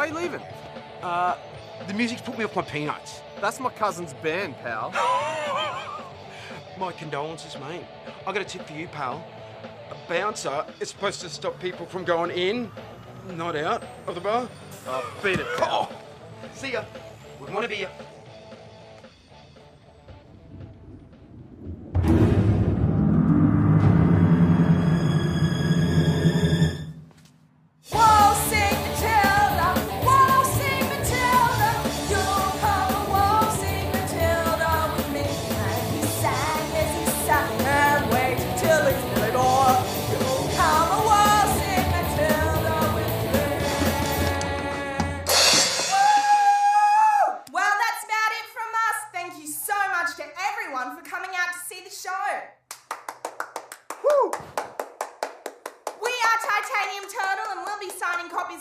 Why are you leaving? The music's put me off my peanuts. That's my cousin's band, pal. My condolences, mate. I got a tip for you, pal. A bouncer is supposed to stop people from going in, not out of the bar. Oh, beat it, pal. Oh, see ya. Wouldn't want to be ya.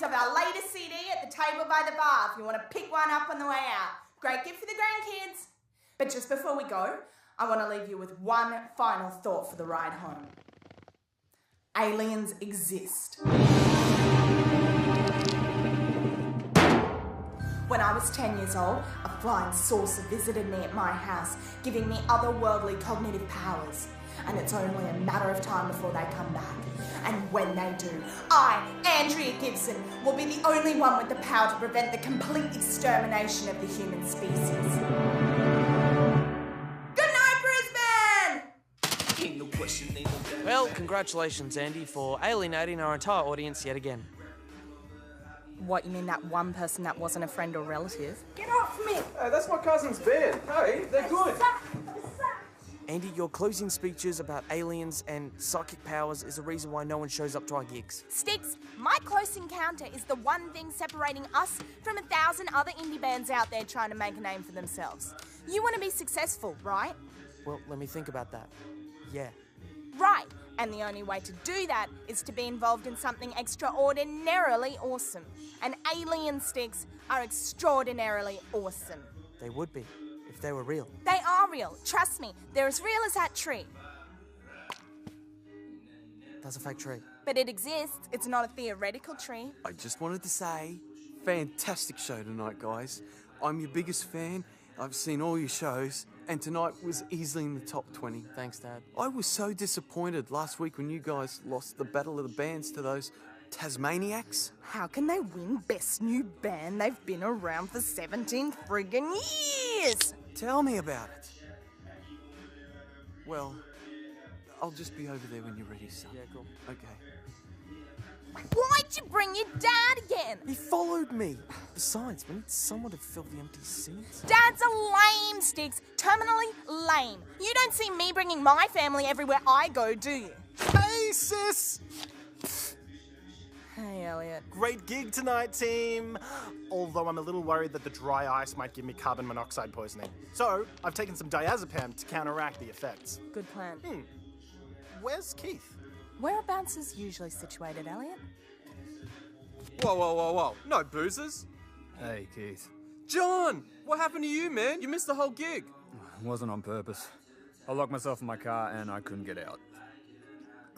Of our latest CD at the table by the bar if you want to pick one up on the way out. Great gift for the grandkids. But just before we go, I want to leave you with one final thought for the ride home. Aliens exist. When I was 10 years old, a flying saucer visited me at my house, giving me otherworldly cognitive powers. And it's only a matter of time before they come back. And when they do, I, Andrea Gibson, will be the only one with the power to prevent the complete extermination of the human species. Good night, Brisbane! Well, congratulations, Andy, for alienating our entire audience yet again. What, you mean that one person that wasn't a friend or relative? Get off me! Hey, that's my cousin's band. Hey, they're good. Andy, your closing speeches about aliens and psychic powers is the reason why no one shows up to our gigs. Sticks, my close encounter is the one thing separating us from 1,000 other indie bands out there trying to make a name for themselves. You want to be successful, right? Well, let me think about that. Yeah. Right, and the only way to do that is to be involved in something extraordinarily awesome. And alien sticks are extraordinarily awesome. They would be, if they were real. They are real, trust me. They're as real as that tree. That's a fake tree. But it exists, it's not a theoretical tree. I just wanted to say, fantastic show tonight, guys. I'm your biggest fan. I've seen all your shows, and tonight was easily in the top 20. Thanks, Dad. I was so disappointed last week when you guys lost the Battle of the Bands to those Tasmaniacs. How can they win Best New Band? They've been around for 17 friggin' years! Tell me about it. Well, I'll just be over there when you're ready, son. Yeah, cool. Okay. Why'd you bring your dad again? He followed me. Besides, we need someone to fill the empty seats. Dad's a lame, Sticks. Terminally lame. You don't see me bringing my family everywhere I go, do you? Hey, sis! Hey, Elliot. Great gig tonight, team. Although I'm a little worried that the dry ice might give me carbon monoxide poisoning. So, I've taken some diazepam to counteract the effects. Good plan. Where's Keith? Whereabouts is usually situated, Elliot? Whoa, whoa, whoa, whoa. No boozers. Hey, Keith. John! What happened to you, man? You missed the whole gig. It wasn't on purpose. I locked myself in my car and I couldn't get out.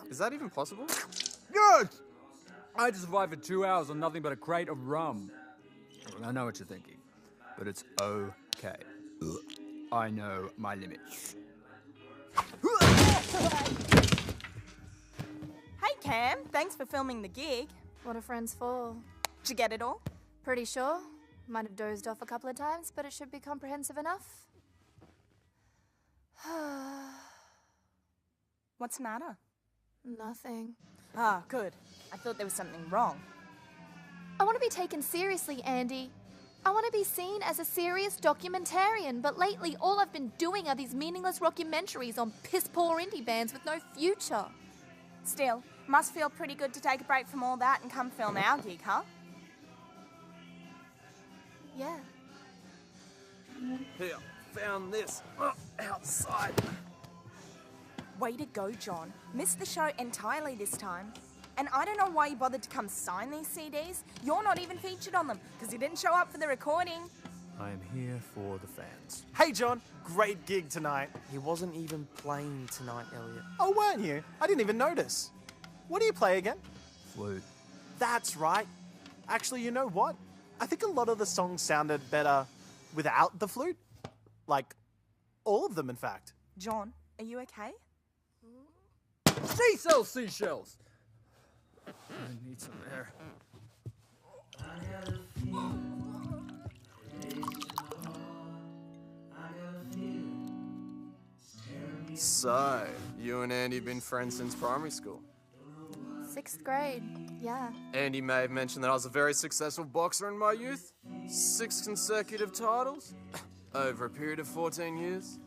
Is that even possible? Good! I had to survive for 2 hours on nothing but a crate of rum. I know what you're thinking, but it's okay. I know my limits. Hey, Cam. Thanks for filming the gig. What are friends for? Did you get it all? Pretty sure. Might have dozed off a couple of times, but it should be comprehensive enough. What's the matter? Nothing. Ah, good. I thought there was something wrong. I want to be taken seriously, Andy. I want to be seen as a serious documentarian, but lately all I've been doing are these meaningless rockumentaries on piss-poor indie bands with no future. Still, must feel pretty good to take a break from all that and come film our gig, huh? Yeah. Here, found this. Outside. Way to go, John. Missed the show entirely this time. And I don't know why you bothered to come sign these CDs. You're not even featured on them, because you didn't show up for the recording. I am here for the fans. Hey, John. Great gig tonight. He wasn't even playing tonight, Elliot. Oh, weren't you? I didn't even notice. What do you play again? Flute. That's right. Actually, you know what? I think a lot of the songs sounded better without the flute. Like, all of them, in fact. John, are you okay? Seashells, seashells! I need some air. So, you and Andy been friends since primary school? 6th grade, yeah. Andy may have mentioned that I was a very successful boxer in my youth. 6 consecutive titles over a period of 14 years.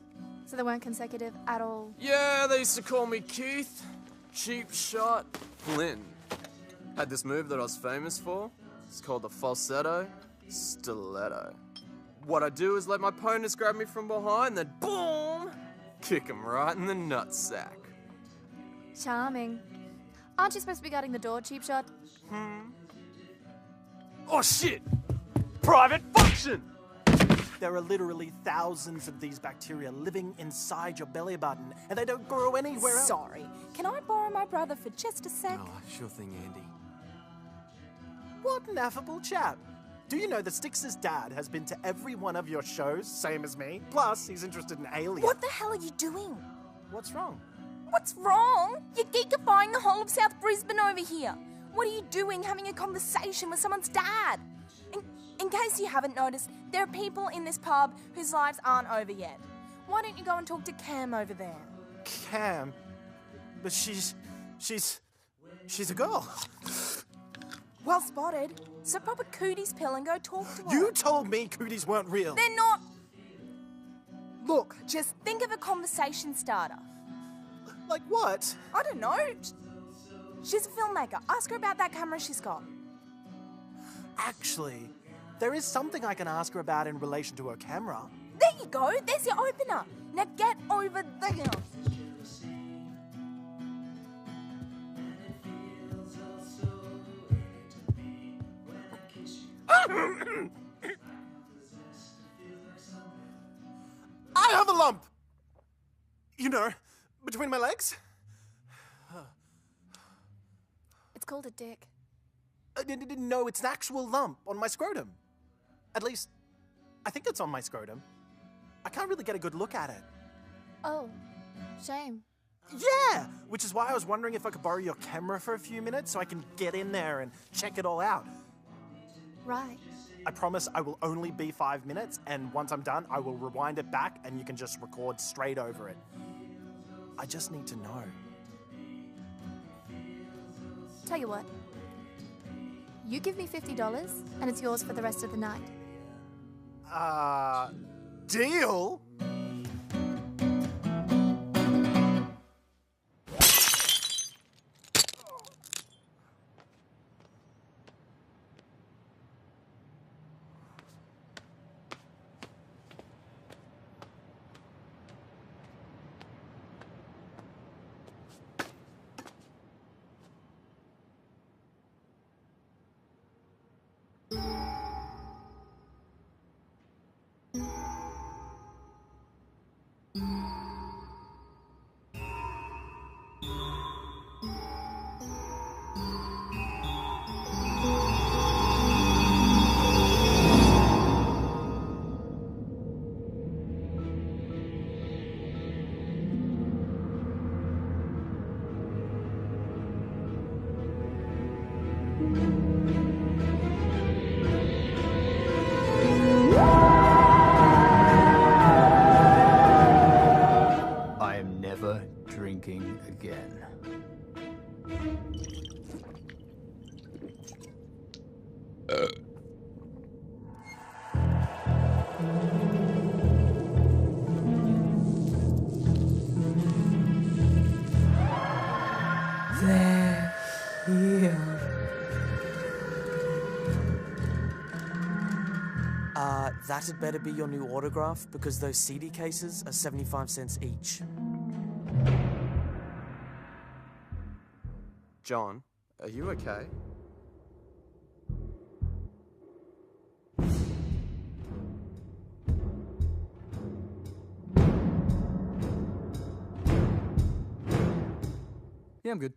So they weren't consecutive at all. Yeah, they used to call me Keith, Cheap Shot, Flynn. Had this move that I was famous for. It's called the falsetto stiletto. What I do is let my opponents grab me from behind, then boom, kick him right in the nutsack. Charming. Aren't you supposed to be guarding the door, cheap shot? Oh shit! Private function! There are literally thousands of these bacteria living inside your belly button, and they don't grow anywhere else. Sorry, can I borrow my brother for just a sec? Oh, sure thing, Andy. What an affable chap. Do you know that Styx's dad has been to every one of your shows, same as me? Plus, he's interested in aliens. What the hell are you doing? What's wrong? What's wrong? You're geekifying the whole of South Brisbane over here. What are you doing having a conversation with someone's dad? In case you haven't noticed, there are people in this pub whose lives aren't over yet. Why don't you go and talk to Cam over there? Cam? But she's a girl. Well spotted. So pop a cooties pill and go talk to her. You told me cooties weren't real. They're not. Look, just think of a conversation starter. Like what? I don't know. She's a filmmaker. Ask her about that camera she's got. Actually, there is something I can ask her about in relation to her camera. There you go. There's your opener. Now get over there. I have a lump! You know, between my legs? It's called a dick. No, it's an actual lump on my scrotum. At least, I think it's on my scrotum. I can't really get a good look at it. Oh, shame. Yeah! Which is why I was wondering if I could borrow your camera for a few minutes so I can get in there and check it all out. Right. I promise I will only be 5 minutes, and once I'm done, I will rewind it back and you can just record straight over it. I just need to know. Tell you what. You give me $50 and it's yours for the rest of the night. Deal? I am never drinking again. That had better be your new autograph because those CD cases are 75 cents each. John, are you okay? Yeah, I'm good.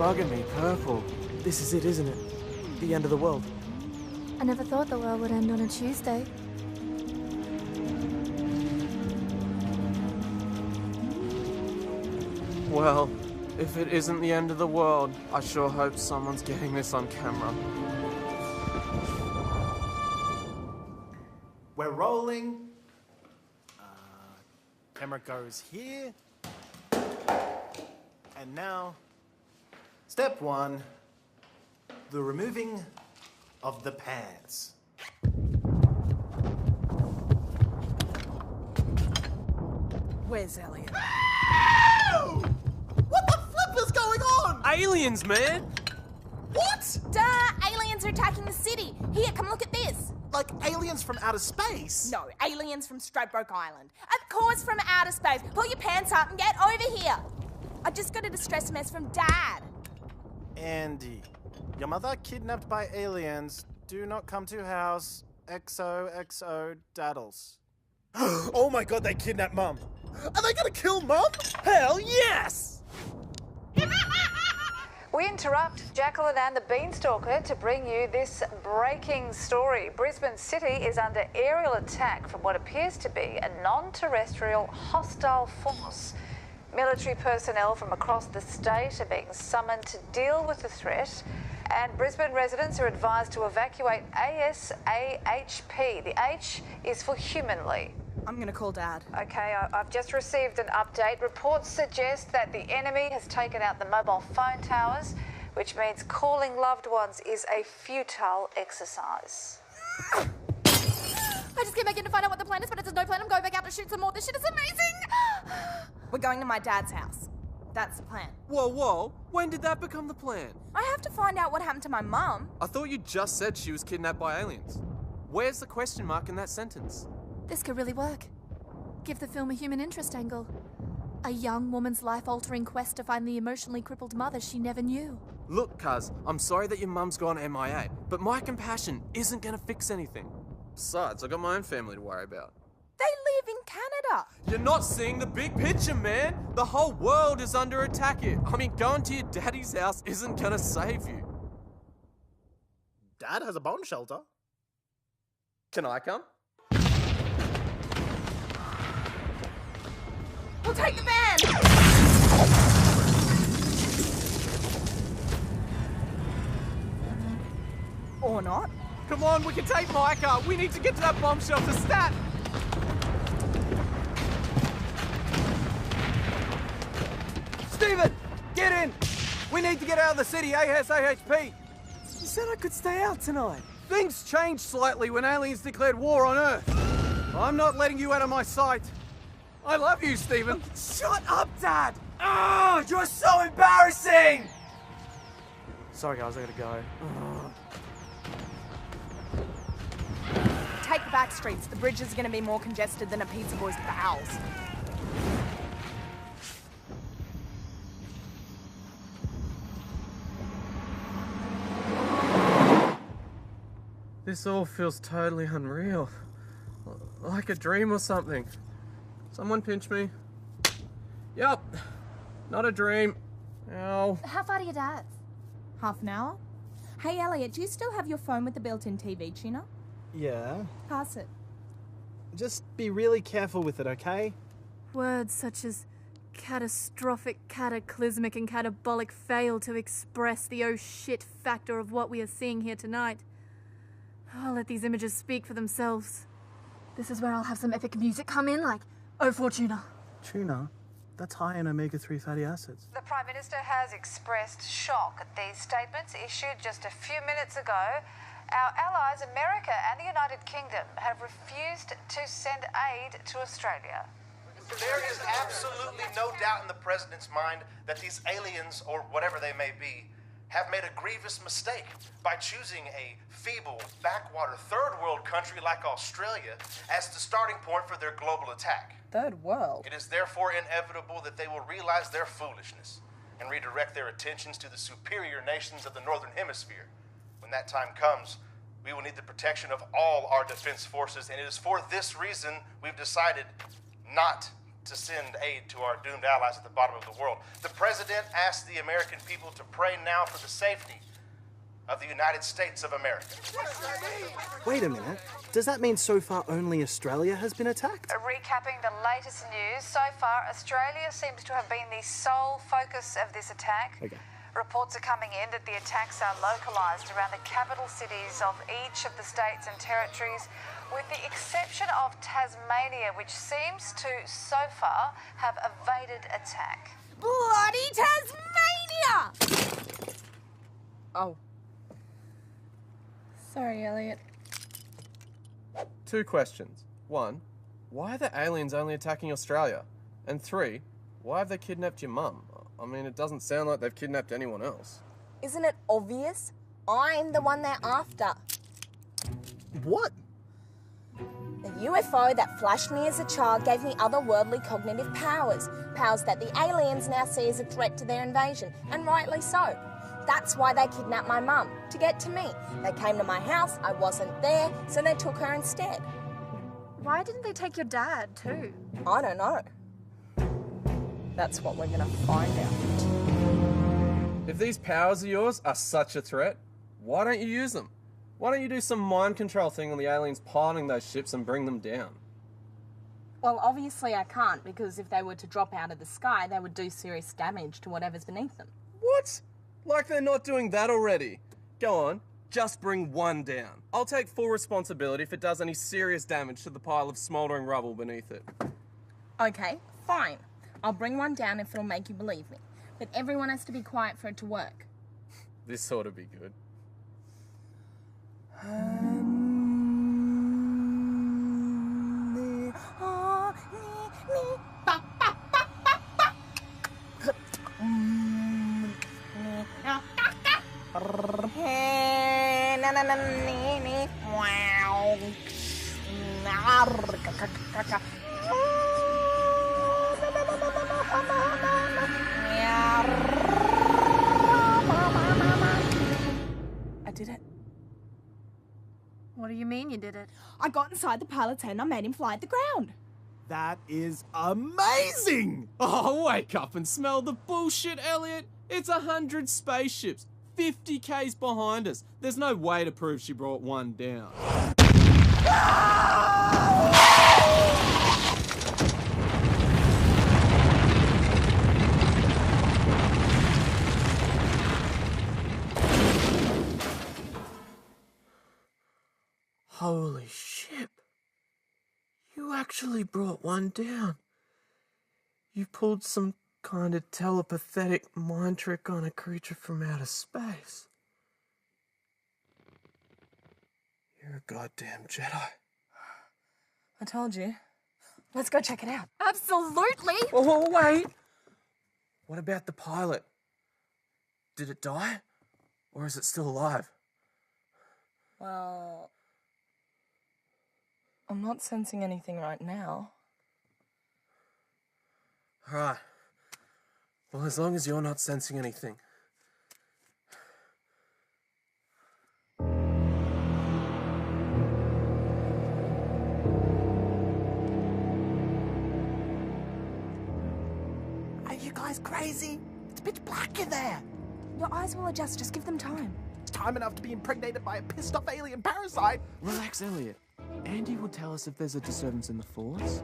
bugging me, purple. This is it, isn't it? The end of the world. I never thought the world would end on a Tuesday. Well, if it isn't the end of the world, I sure hope someone's getting this on camera. We're rolling. Camera goes here. And now, step 1, the removing of the pants. Where's Elliot? What the flip is going on? Aliens, man! What? Duh! Aliens are attacking the city. Here, come look at this. Like aliens from outer space? No, aliens from Stradbroke Island. Of course from outer space. Pull your pants up and get over here. I just got a distress mess from Dad. Andy, your mother kidnapped by aliens. Do not come to house. XOXO daddles. Oh my god, they kidnapped Mum. Are they gonna kill Mum? Hell yes! We interrupt Jacqueline and the Beanstalker to bring you this breaking story. Brisbane City is under aerial attack from what appears to be a non-terrestrial hostile force. Military personnel from across the state are being summoned to deal with the threat, and Brisbane residents are advised to evacuate ASAHP. The H is for humanly. I'm gonna call Dad. Okay, I've just received an update. Reports suggest that the enemy has taken out the mobile phone towers, which means calling loved ones is a futile exercise. I just came back in to find out what the plan is, but if there's no plan, I'm going back out to shoot some more. This shit is amazing! We're going to my dad's house. That's the plan. Whoa. When did that become the plan? I have to find out what happened to my mum. I thought you just said she was kidnapped by aliens. Where's the question mark in that sentence? This could really work. Give the film a human interest angle. A young woman's life-altering quest to find the emotionally crippled mother she never knew. Look, cuz, I'm sorry that your mum's gone MIA, but my compassion isn't gonna fix anything. Besides, I got my own family to worry about. They live in Canada. You're not seeing the big picture, man! The whole world is under attack here. I mean, going to your daddy's house isn't gonna save you. Dad has a bomb shelter. Can I come? We'll take the van. Or not. Come on, we can take my car. We need to get to that bomb shelter stat. Stephen, get in! We need to get out of the city ASAHP. You said I could stay out tonight. Things changed slightly when aliens declared war on Earth. I'm not letting you out of my sight. I love you, Stephen. Shut up, Dad! Oh, you're so embarrassing! Sorry, guys, I gotta go. Take the back streets. The bridge is going to be more congested than a pizza boy's bowels. This all feels totally unreal. Like a dream or something. Someone pinch me. Yep. Not a dream. Ow. How far to your dad's? Half an hour? Hey, Elliot, do you still have your phone with the built-in TV tuner? Yeah. Pass it. Just be really careful with it, okay? Words such as catastrophic, cataclysmic, and catabolic fail to express the oh shit factor of what we are seeing here tonight. I'll let these images speak for themselves. This is where I'll have some epic music come in, like Oh Fortuna. Tuna? That's high in omega-3 fatty acids. The Prime Minister has expressed shock at these statements issued just a few minutes ago. Our allies, America and the United Kingdom, have refused to send aid to Australia. There is absolutely no doubt in the President's mind that these aliens, or whatever they may be, have made a grievous mistake by choosing a feeble, backwater, third world country like Australia as the starting point for their global attack. Third world? It is therefore inevitable that they will realize their foolishness and redirect their attentions to the superior nations of the Northern Hemisphere. When that time comes, we will need the protection of all our defense forces, and it is for this reason we've decided not to send aid to our doomed allies at the bottom of the world. The president asked the American people to pray now for the safety of the United States of America. Wait a minute. Does that mean so far only Australia has been attacked? Recapping the latest news, so far Australia seems to have been the sole focus of this attack. Okay. Reports are coming in that the attacks are localised around the capital cities of each of the states and territories, with the exception of Tasmania, which seems to, so far, have evaded attack. Bloody Tasmania! Oh. Sorry, Elliot. 2 questions. 1, why are the aliens only attacking Australia? And 3, why have they kidnapped your mum? I mean, it doesn't sound like they've kidnapped anyone else. Isn't it obvious? I'm the one they're after. What? The UFO that flashed me as a child gave me otherworldly cognitive powers. Powers that the aliens now see as a threat to their invasion, and rightly so. That's why they kidnapped my mum, to get to me. They came to my house, I wasn't there, so they took her instead. Why didn't they take your dad, too? I don't know. That's what we're gonna find out. If these powers of yours are such a threat, why don't you use them? Why don't you do some mind control thing on the aliens piloting those ships and bring them down? Well, obviously I can't, because if they were to drop out of the sky, they would do serious damage to whatever's beneath them. What? Like they're not doing that already. Go on, just bring one down. I'll take full responsibility if it does any serious damage to the pile of smouldering rubble beneath it. Okay, fine. I'll bring one down if it'll make you believe me. But everyone has to be quiet for it to work. This ought to be good. I did it. What do you mean you did it? I got inside the pilot's head and I made him fly at the ground. That is amazing! Oh, wake up and smell the bullshit, Elliot. It's 100 spaceships, 50 Ks behind us. There's no way to prove she brought one down. Holy shit. You actually brought one down. You pulled some kind of telepathic mind trick on a creature from outer space. You're a goddamn Jedi. I told you. Let's go check it out. Absolutely! Oh, wait! What about the pilot? Did it die? Or is it still alive? Well, I'm not sensing anything right now. Alright. Well, as long as you're not sensing anything. Are you guys crazy? It's pitch black in there. Your eyes will adjust, just give them time. It's time enough to be impregnated by a pissed off alien parasite. Relax, Elliot. Andy will tell us if there's a disturbance in the Force.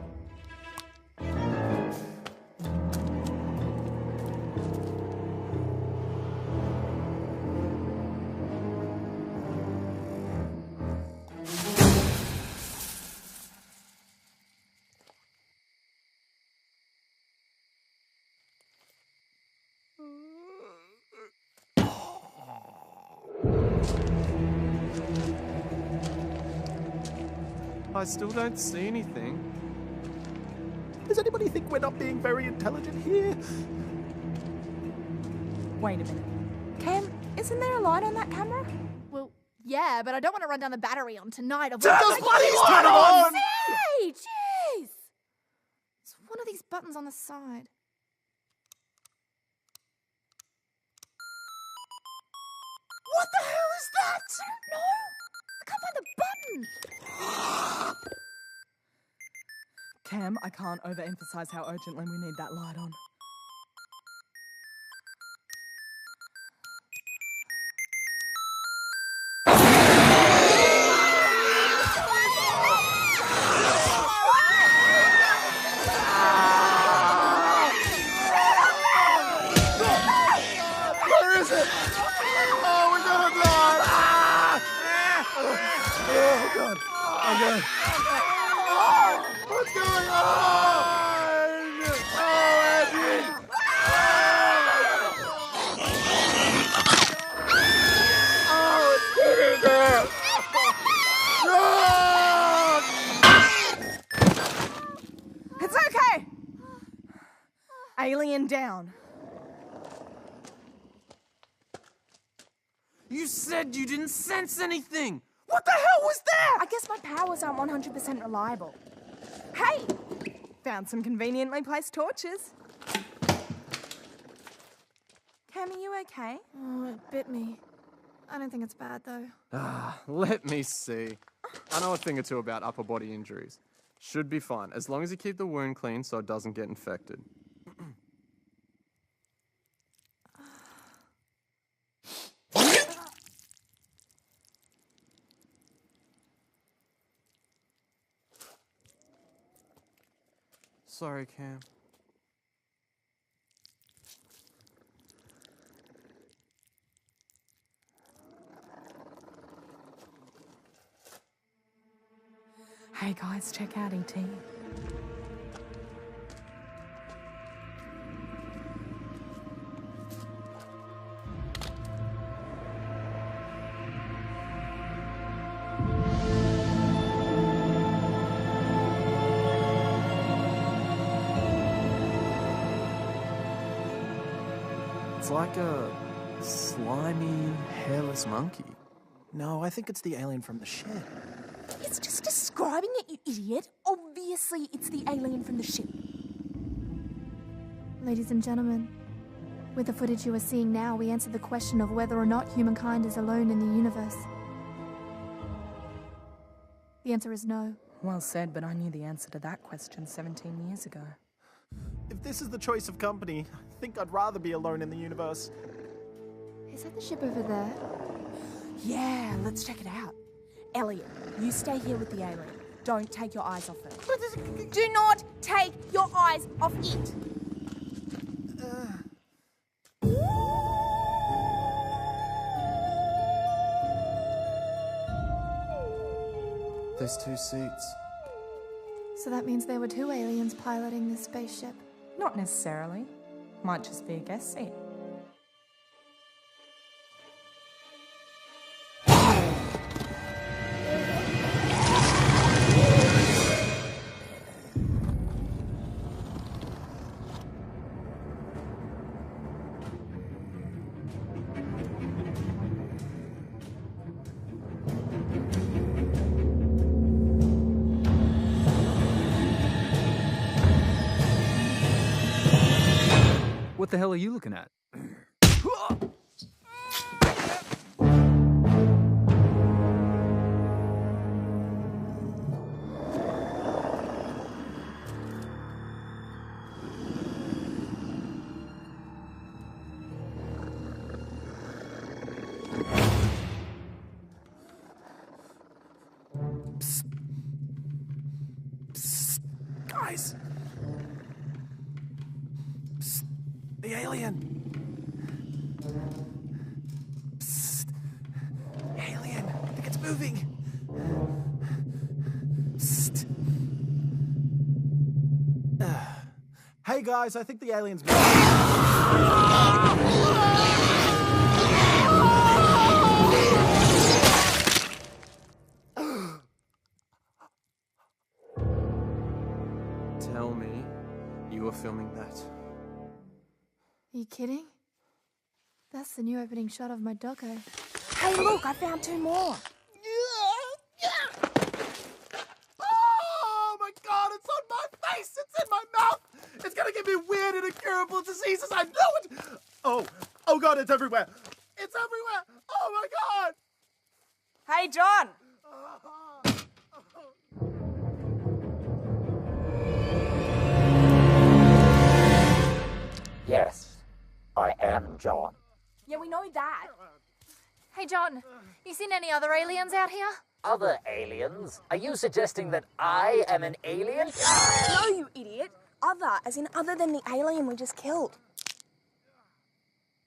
I still don't see anything. Does anybody think we're not being very intelligent here? Wait a minute. Cam, isn't there a light on that camera? Well, yeah, but I don't want to run down the battery on tonight. Turn those bloody lights on! Hey, jeez! It's one of these buttons on the side. What the hell is that? No! I can't find the button! Cam, I can't overemphasize how urgently we need that light on. Where is it? Oh, we're gonna die! Oh, God. Oh, God. Oh, what's going on? Oh, Andy! Oh, it's getting there! Run! It's okay! Alien down. You said you didn't sense anything! What the hell was that? I guess my powers aren't 100% reliable. Hey! Found some conveniently placed torches. Cam, are you okay? Oh, it bit me. I don't think it's bad, though. Let me see. I know a thing or two about upper body injuries. Should be fine, as long as you keep the wound clean so it doesn't get infected. Sorry, Cam. Hey guys, check out ET. It's like a slimy, hairless monkey. No, I think it's the alien from the shed. It's just describing it, you idiot. Obviously, it's the alien from the ship. Ladies and gentlemen, with the footage you are seeing now, we answer the question of whether or not humankind is alone in the universe. The answer is no. Well said, but I knew the answer to that question 17 years ago. If this is the choice of company, I think I'd rather be alone in the universe. Is that the ship over there? Yeah, let's check it out. Elliot, you stay here with the alien. Don't take your eyes off it. Do not take your eyes off it. There's 2 seats. So that means there were 2 aliens piloting this spaceship. Not necessarily. Might just be a guest seat. What the hell are you looking at? Guys! Psst. The alien! Psst. Alien! I think it's moving! Psst. Hey guys, I think the alien's moving. Tell me you were filming that. Are you kidding? That's the new opening shot of my doco. Hey, look, I found 2 more. Oh my god, it's on my face! It's in my mouth! It's gonna give me weird and incurable diseases, I know it! Oh god, it's everywhere! It's everywhere! Oh my god! Hey, John! John. Yeah, we know that. Hey, John, you seen any other aliens out here? Other aliens? Are you suggesting that I am an alien? No, you idiot. Other, as in other than the alien we just killed.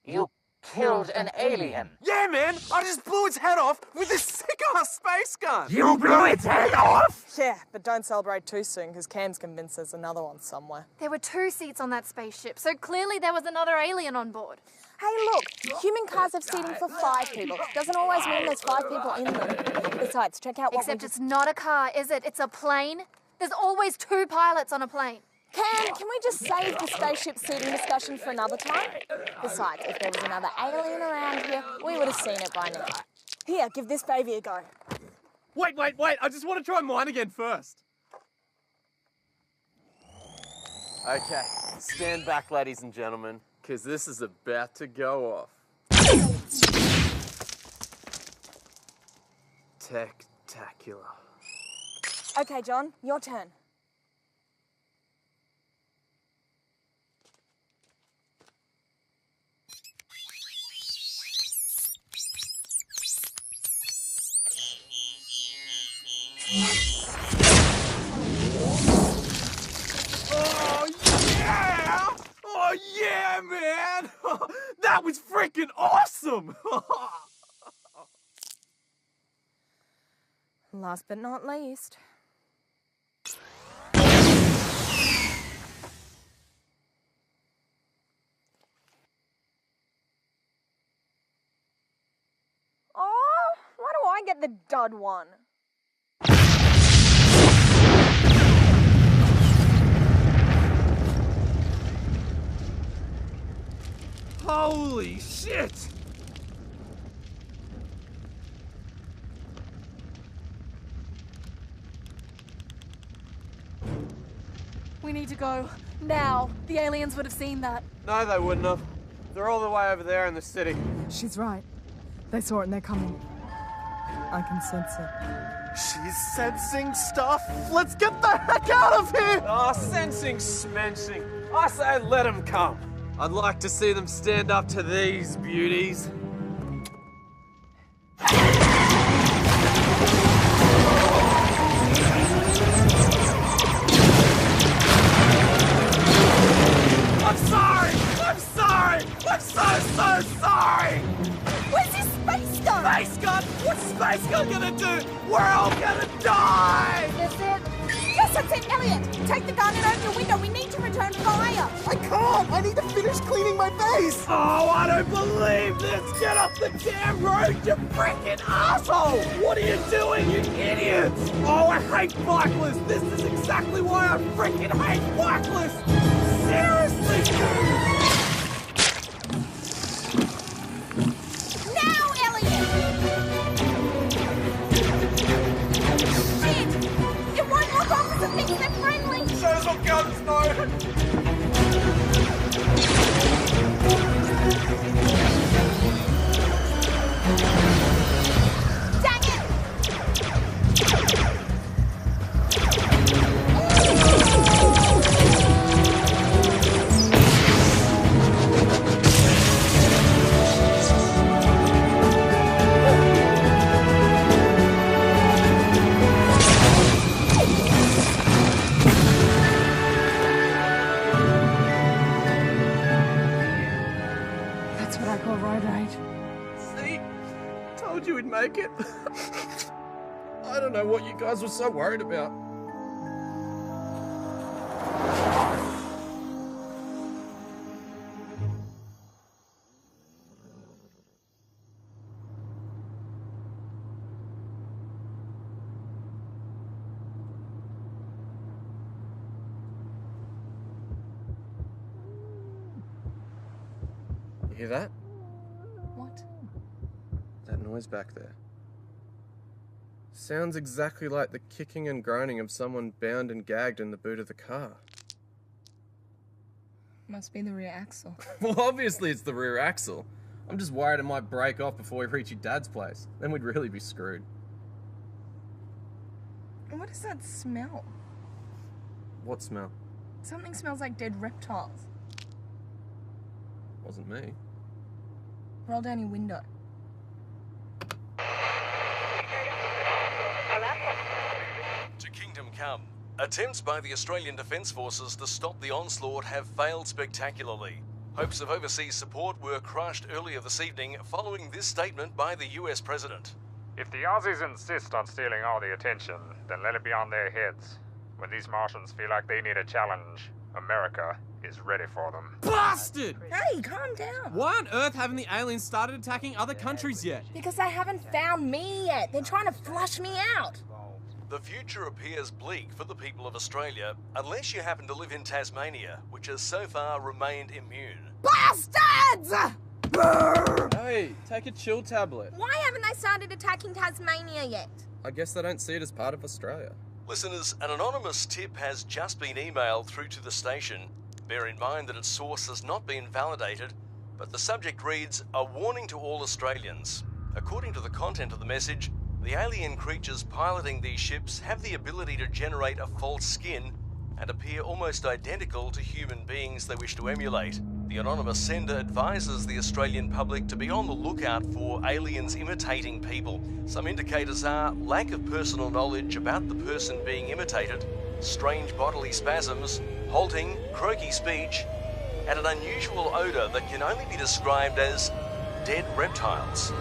You killed an alien? Yeah, man! I just blew its head off with this sick-ass space gun! You blew its head off? Yeah, but don't celebrate too soon, because Cam's convinced there's another one somewhere. There were 2 seats on that spaceship, so clearly there was another alien on board. Hey, look, human cars have seating for 5 people. Doesn't always mean there's 5 people in them. Besides, check out what Except it's not a car, is it? It's a plane. There's always 2 pilots on a plane. Cam, can we just save the spaceship seating discussion for another time? Besides, if there was another alien around here, we would have seen it by now. Here, give this baby a go. Wait, I just want to try mine again first. Okay, stand back, ladies and gentlemen, because this is about to go off. Spectacular. Okay, John, your turn. Oh yeah! Oh yeah, man! That was freaking awesome! Last but not least. Oh, why do I get the dud one? Holy shit! We need to go. Now. The aliens would have seen that. No, they wouldn't have. They're all the way over there in the city. She's right. They saw it and they're coming. I can sense it. She's sensing stuff. Let's get the heck out of here! Oh, sensing, smensing. I say let them come. I'd like to see them stand up to these beauties. I'm sorry! I'm sorry! I'm so sorry! Where's his space gun? Space gun? What's space gun gonna do? We're all gonna die! Is it? Yes, that's it, Elliot! Take the gun and open the window. We need to return fire. I can't! I need to finish cleaning my face! Oh, I don't believe this! Get off the damn road, you freaking asshole! What are you doing, you idiots? Oh, I hate bikeless! This is exactly why I freaking hate bikeless! Seriously! Now, Elliot! Shit! It won't lock opposite things. They're friendly. Shows what guns know! Dang it! That's what I call road rage. See? Told you we'd make it. I don't know what you guys were so worried about. You hear that? What? That noise back there. Sounds exactly like the kicking and groaning of someone bound and gagged in the boot of the car. Must be the rear axle. Well, obviously it's the rear axle. I'm just worried it might break off before we reach your dad's place. Then we'd really be screwed. What does that smell? What smell? Something smells like dead reptiles. Wasn't me. Roll down your window. To Kingdom Come, attempts by the Australian Defence Forces to stop the onslaught have failed spectacularly. Hopes of overseas support were crushed earlier this evening following this statement by the US President. If the Aussies insist on stealing all the attention, then let it be on their heads. When these Martians feel like they need a challenge, America is ready for them. Bastard! Hey, calm down. Why on earth haven't the aliens started attacking other countries yet? Because they haven't found me yet. They're trying to flush me out. The future appears bleak for the people of Australia, unless you happen to live in Tasmania, which has so far remained immune. Bastards! Hey, take a chill tablet. Why haven't they started attacking Tasmania yet? I guess they don't see it as part of Australia. Listeners, an anonymous tip has just been emailed through to the station. Bear in mind that its source has not been validated, but the subject reads, "A warning to all Australians." According to the content of the message, the alien creatures piloting these ships have the ability to generate a false skin and appear almost identical to human beings they wish to emulate. The anonymous sender advises the Australian public to be on the lookout for aliens imitating people. Some indicators are lack of personal knowledge about the person being imitated, strange bodily spasms, halting, croaky speech, and an unusual odour that can only be described as dead reptiles.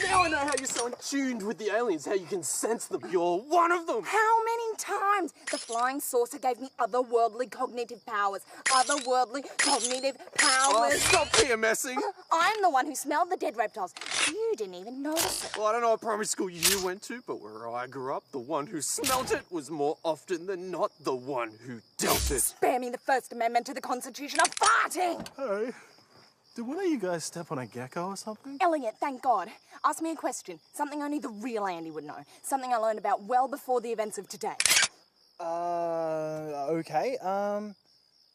Now I know how you're so in tuned with the aliens, how you can sense them. You're one of them. How many times? The flying saucer gave me otherworldly cognitive powers. Otherworldly cognitive powers. Oh, stop PMSing. I'm the one who smelled the dead reptiles. You didn't even notice it. Well, I don't know what primary school you went to, but where I grew up, the one who smelt it was more often than not the one who dealt it. Spare me the First Amendment to the Constitution of farting! Hey, did one of you guys step on a gecko or something? Elliot, thank God. Ask me a question. Something only the real Andy would know. Something I learned about well before the events of today. Okay.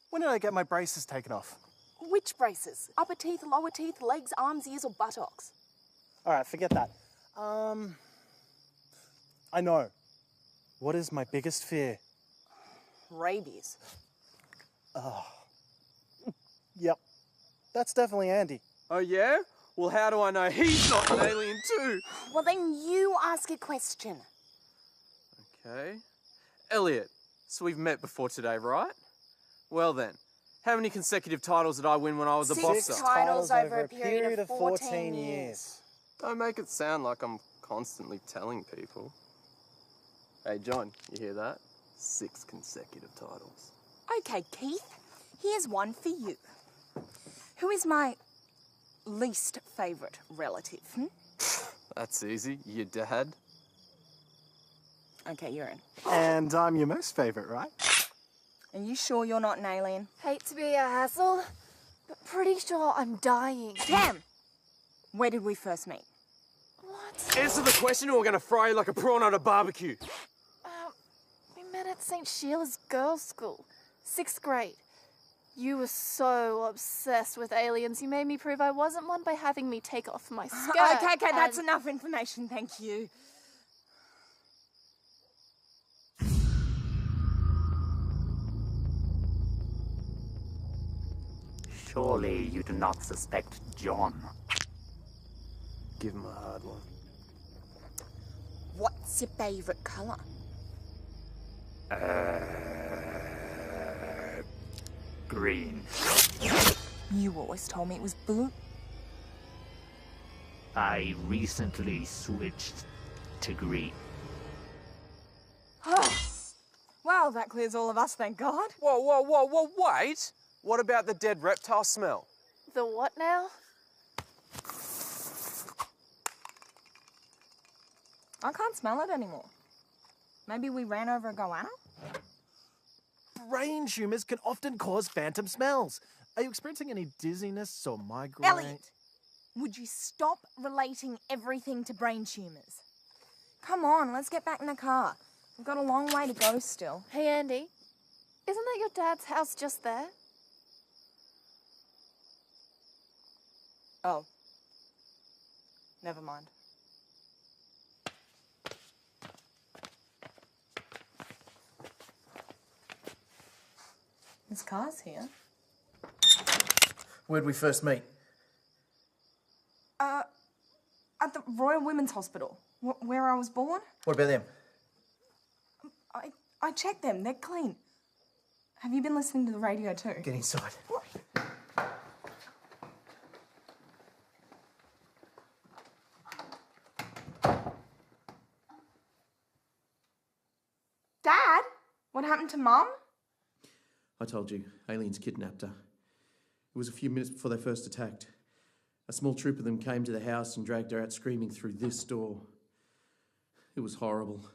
When did I get my braces taken off? Which braces? Upper teeth, lower teeth, legs, arms, ears, or buttocks? Alright, forget that. I know. What is my biggest fear? Rabies. Yep. That's definitely Andy. Oh, yeah? Well, how do I know he's not an alien too? Well, then you ask a question. Okay. Elliot, so we've met before today, right? Well then, how many consecutive titles did I win when I was a boxer? 6 titles over a period of 14 years. Don't make it sound like I'm constantly telling people. Hey, John, you hear that? 6 consecutive titles. Okay, Keith, here's one for you. Who is my least favourite relative? That's easy. Your dad? Okay, you're in. And I'm your most favourite, right? Are you sure you're not an alien? Hate to be a hassle, but pretty sure I'm dying. Cam! Where did we first meet? What? Answer the question or we're gonna fry you like a prawn on a barbecue. We met at St. Sheila's girls' school, 6th grade. You were so obsessed with aliens, you made me prove I wasn't one by having me take off my skirt. Okay, that's enough information, thank you. Surely you do not suspect John. Give him a hard one. What's your favourite colour? Green. You always told me it was blue. I recently switched to green. Well, that clears all of us, thank God. Whoa, wait! What about the dead reptile smell? The what now? I can't smell it anymore. Maybe we ran over a goanna? Brain tumours can often cause phantom smells. Are you experiencing any dizziness or migraine? Elliot, would you stop relating everything to brain tumours? Come on, let's get back in the car. We've got a long way to go still. Hey, Andy, isn't that your dad's house just there? Oh. Never mind. There's cars here. Where'd we first meet? At the Royal Women's Hospital, where I was born. What about them? I checked them. They're clean. Have you been listening to the radio too? Get inside. Dad, what happened to Mum? I told you, aliens kidnapped her. It was a few minutes before they first attacked. A small troop of them came to the house and dragged her out screaming through this door. It was horrible.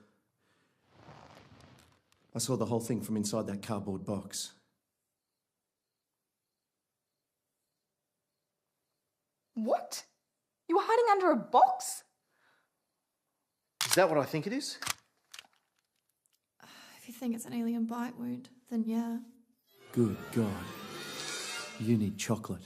I saw the whole thing from inside that cardboard box. What? You were hiding under a box? Is that what I think it is? If you think it's an alien bite wound, then yeah. Good God. You need chocolate.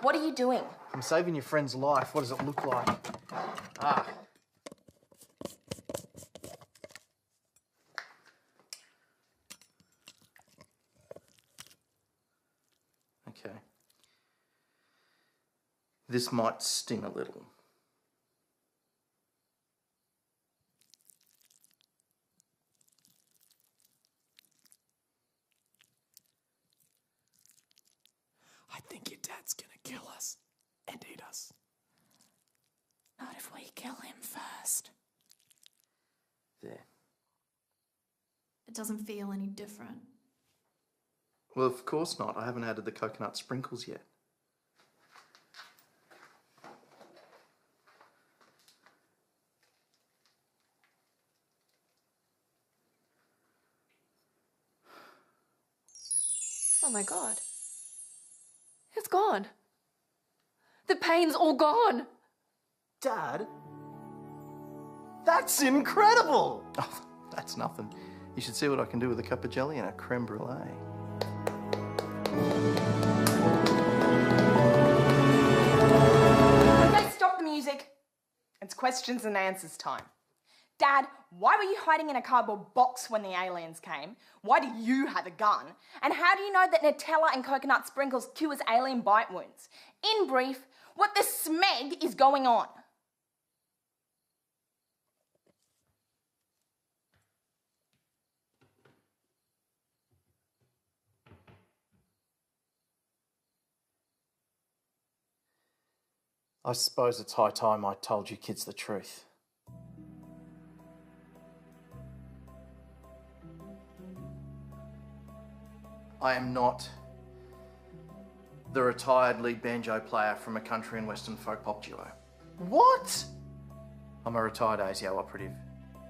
What are you doing? I'm saving your friend's life. What does it look like? Ah. Okay. This might sting a little. I think your dad's gonna kill us and eat us. Not if we kill him first. There. It doesn't feel any different. Well, of course not. I haven't added the coconut sprinkles yet. Oh my God. It's gone. The pain's all gone. Dad? That's incredible! Oh, that's nothing. You should see what I can do with a cup of jelly and a creme brulee. Okay, stop the music. It's questions and answers time. Dad, why were you hiding in a cardboard box when the aliens came? Why do you have a gun? And how do you know that Nutella and coconut sprinkles cures alien bite wounds? In brief, what the smeg is going on? I suppose it's high time I told you kids the truth. I am not the retired lead banjo player from a country and western folk pop duo. What? I'm a retired ASIO operative,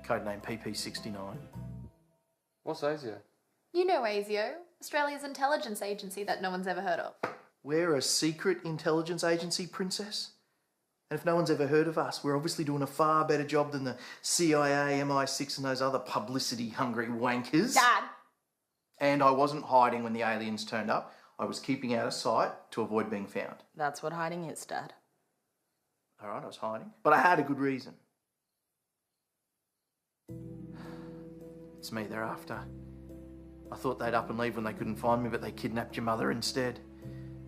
codename PP69. What's ASIO? You know ASIO, Australia's intelligence agency that no one's ever heard of. We're a secret intelligence agency, princess. And if no one's ever heard of us, we're obviously doing a far better job than the CIA, MI6 and those other publicity-hungry wankers. Dad! And I wasn't hiding when the aliens turned up. I was keeping out of sight to avoid being found. That's what hiding is, Dad. All right, I was hiding. But I had a good reason. It's me they're after. I thought they'd up and leave when they couldn't find me, but they kidnapped your mother instead.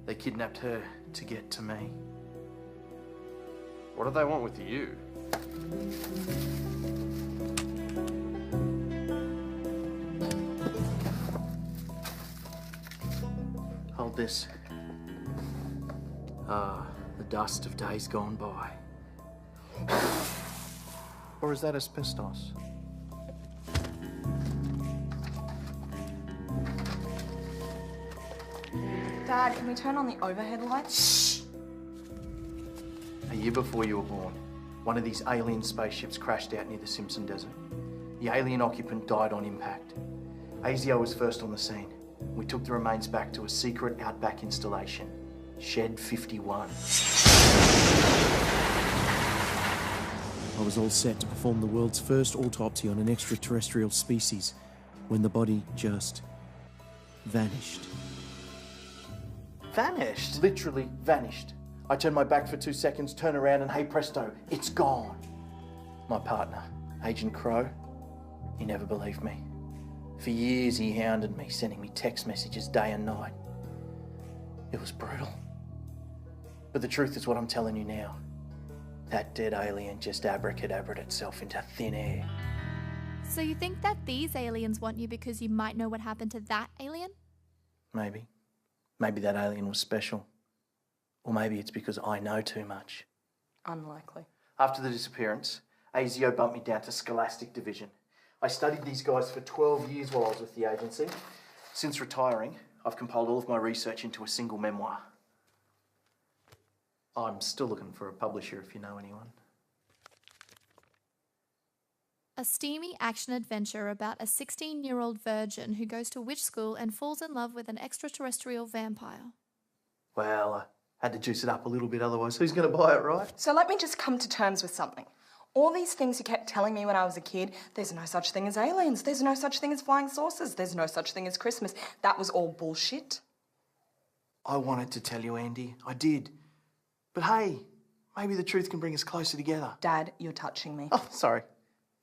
They kidnapped her to get to me. What do they want with you? Hold this. Ah, the dust of days gone by. Or is that asbestos? Dad, can we turn on the overhead lights? A year before you were born, one of these alien spaceships crashed out near the Simpson Desert. The alien occupant died on impact. ASIO was first on the scene. We took the remains back to a secret outback installation, Shed 51. I was all set to perform the world's first autopsy on an extraterrestrial species when the body just vanished. Vanished? Literally vanished. I turn my back for 2 seconds, turn around, and hey presto, it's gone. My partner, Agent Crow, he never believed me. For years he hounded me, sending me text messages day and night. It was brutal. But the truth is what I'm telling you now. That dead alien just abracadabraed itself into thin air. So you think that these aliens want you because you might know what happened to that alien? Maybe. Maybe that alien was special. Or maybe it's because I know too much. Unlikely. After the disappearance, ASIO bumped me down to Scholastic Division. I studied these guys for 12 years while I was with the agency. Since retiring, I've compiled all of my research into a single memoir. I'm still looking for a publisher if you know anyone. A steamy action adventure about a 16-year-old virgin who goes to witch school and falls in love with an extraterrestrial vampire. Well, I had to juice it up a little bit, otherwise who's going to buy it, right? So let me just come to terms with something. All these things you kept telling me when I was a kid, there's no such thing as aliens, there's no such thing as flying saucers, there's no such thing as Christmas, that was all bullshit. I wanted to tell you, Andy. I did. But hey, maybe the truth can bring us closer together. Dad, you're touching me. Oh, sorry.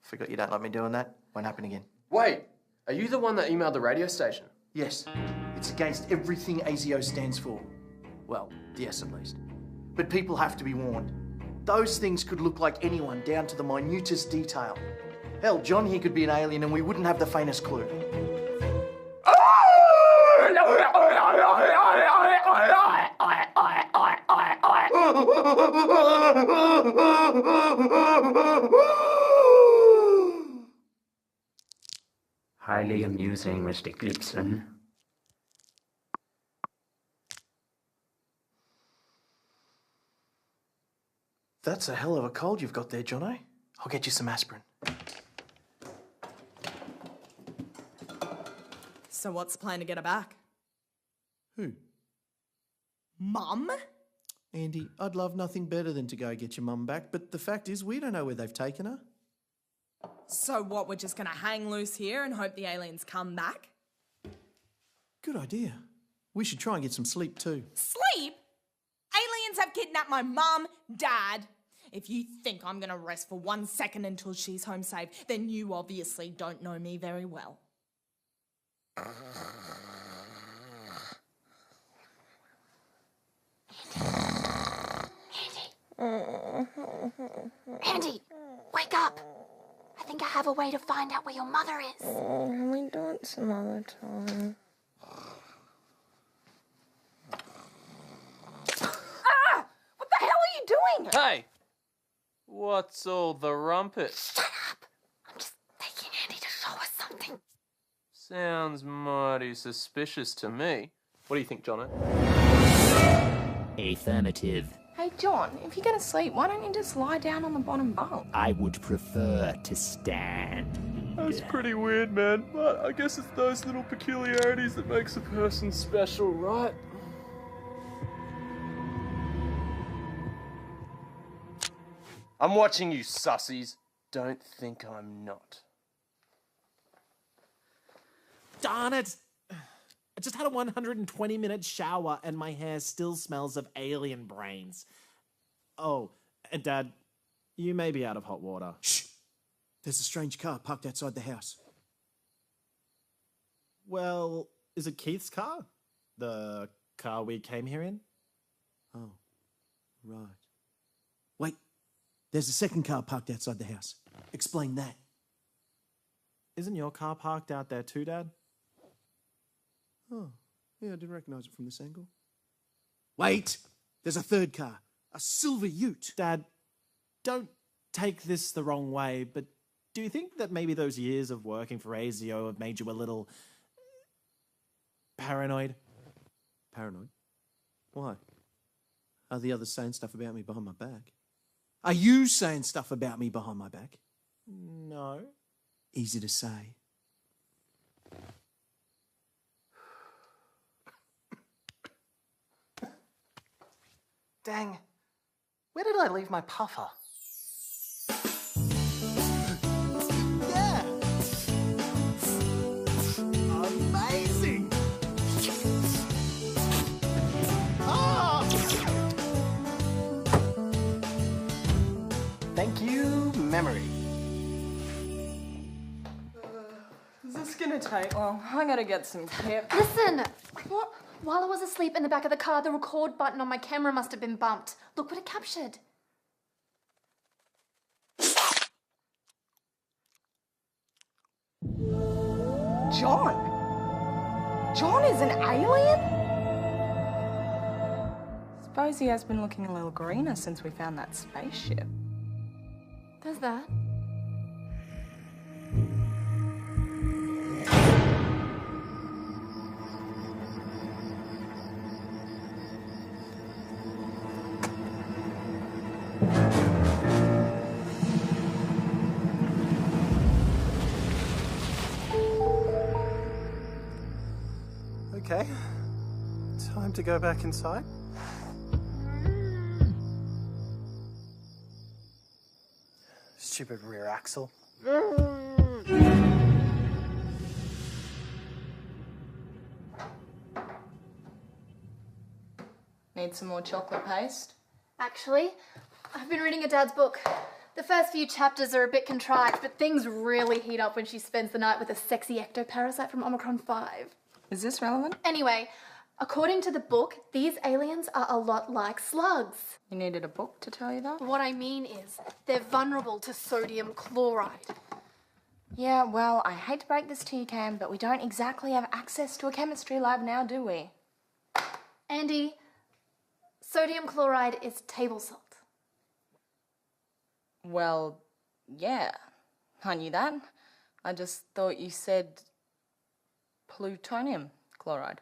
Forgot you don't like me doing that. Won't happen again. Wait, are you the one that emailed the radio station? Yes. It's against everything ASIO stands for. Well, the S at least. But people have to be warned. Those things could look like anyone, down to the minutest detail. Hell, John here could be an alien and we wouldn't have the faintest clue. Highly amusing, Mr. Gibson. That's a hell of a cold you've got there, Jono. I'll get you some aspirin. So what's the plan to get her back? Who? Mum? Andy, I'd love nothing better than to go get your mum back, but the fact is we don't know where they've taken her. So what, we're just gonna hang loose here and hope the aliens come back? Good idea. We should try and get some sleep too. Sleep? Aliens have kidnapped my mum, Dad. If you think I'm gonna rest for 1 second until she's home safe, then you obviously don't know me very well. Andy, wake up! I think I have a way to find out where your mother is. We do it some other time. Ah! What the hell are you doing? Hey! What's all the rumpus? Shut up! I'm just taking Andy to show us something. Sounds mighty suspicious to me. What do you think, Jono? Affirmative. Hey, John, if you're gonna sleep, why don't you just lie down on the bottom bunk? I would prefer to stand. That's pretty weird, man. But I guess it's those little peculiarities that makes a person special, right? I'm watching you, sussies. Don't think I'm not. Darn it! I just had a 120-minute shower and my hair still smells of alien brains. Oh, and Dad, you may be out of hot water. Shh! There's a strange car parked outside the house. Well, is it Keith's car? The car we came here in? Oh, right. Wait, there's a second car parked outside the house. Explain that. Isn't your car parked out there too, Dad? Oh, yeah, I didn't recognise it from this angle. Wait! There's a third car. A silver ute. Dad, don't take this the wrong way, but do you think that maybe those years of working for ASIO have made you a little paranoid? Paranoid? Why? Are the others saying stuff about me behind my back? Are you saying stuff about me behind my back? No. Easy to say. Dang. Where did I leave my puffer? Yeah! Amazing! Ah! Oh, I gotta get some tips. Listen! What? While I was asleep in the back of the car, the record button on my camera must have been bumped. Look what it captured. John? John is an alien? Suppose he has been looking a little greener since we found that spaceship. There's that. Okay. Time to go back inside. Stupid rear axle. Need some more chocolate paste? Actually, I've been reading a dad's book. The first few chapters are a bit contrived, but things really heat up when she spends the night with a sexy ectoparasite from Omicron 5. Is this relevant? Anyway, according to the book, these aliens are a lot like slugs. You needed a book to tell you that? What I mean is, they're vulnerable to sodium chloride. Yeah, well, I hate to break this to you, Cam, but we don't exactly have access to a chemistry lab now, do we? Andy, sodium chloride is table salt. Well, yeah, I knew that. I just thought you said plutonium chloride.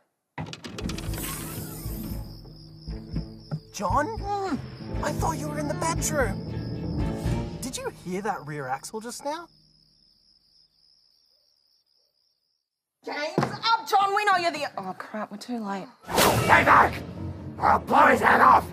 John? I thought you were in the bedroom. Did you hear that rear axle just now? James, up, John, we know you're the... Oh, crap, we're too late. Stay back! Or I'll blow his head off!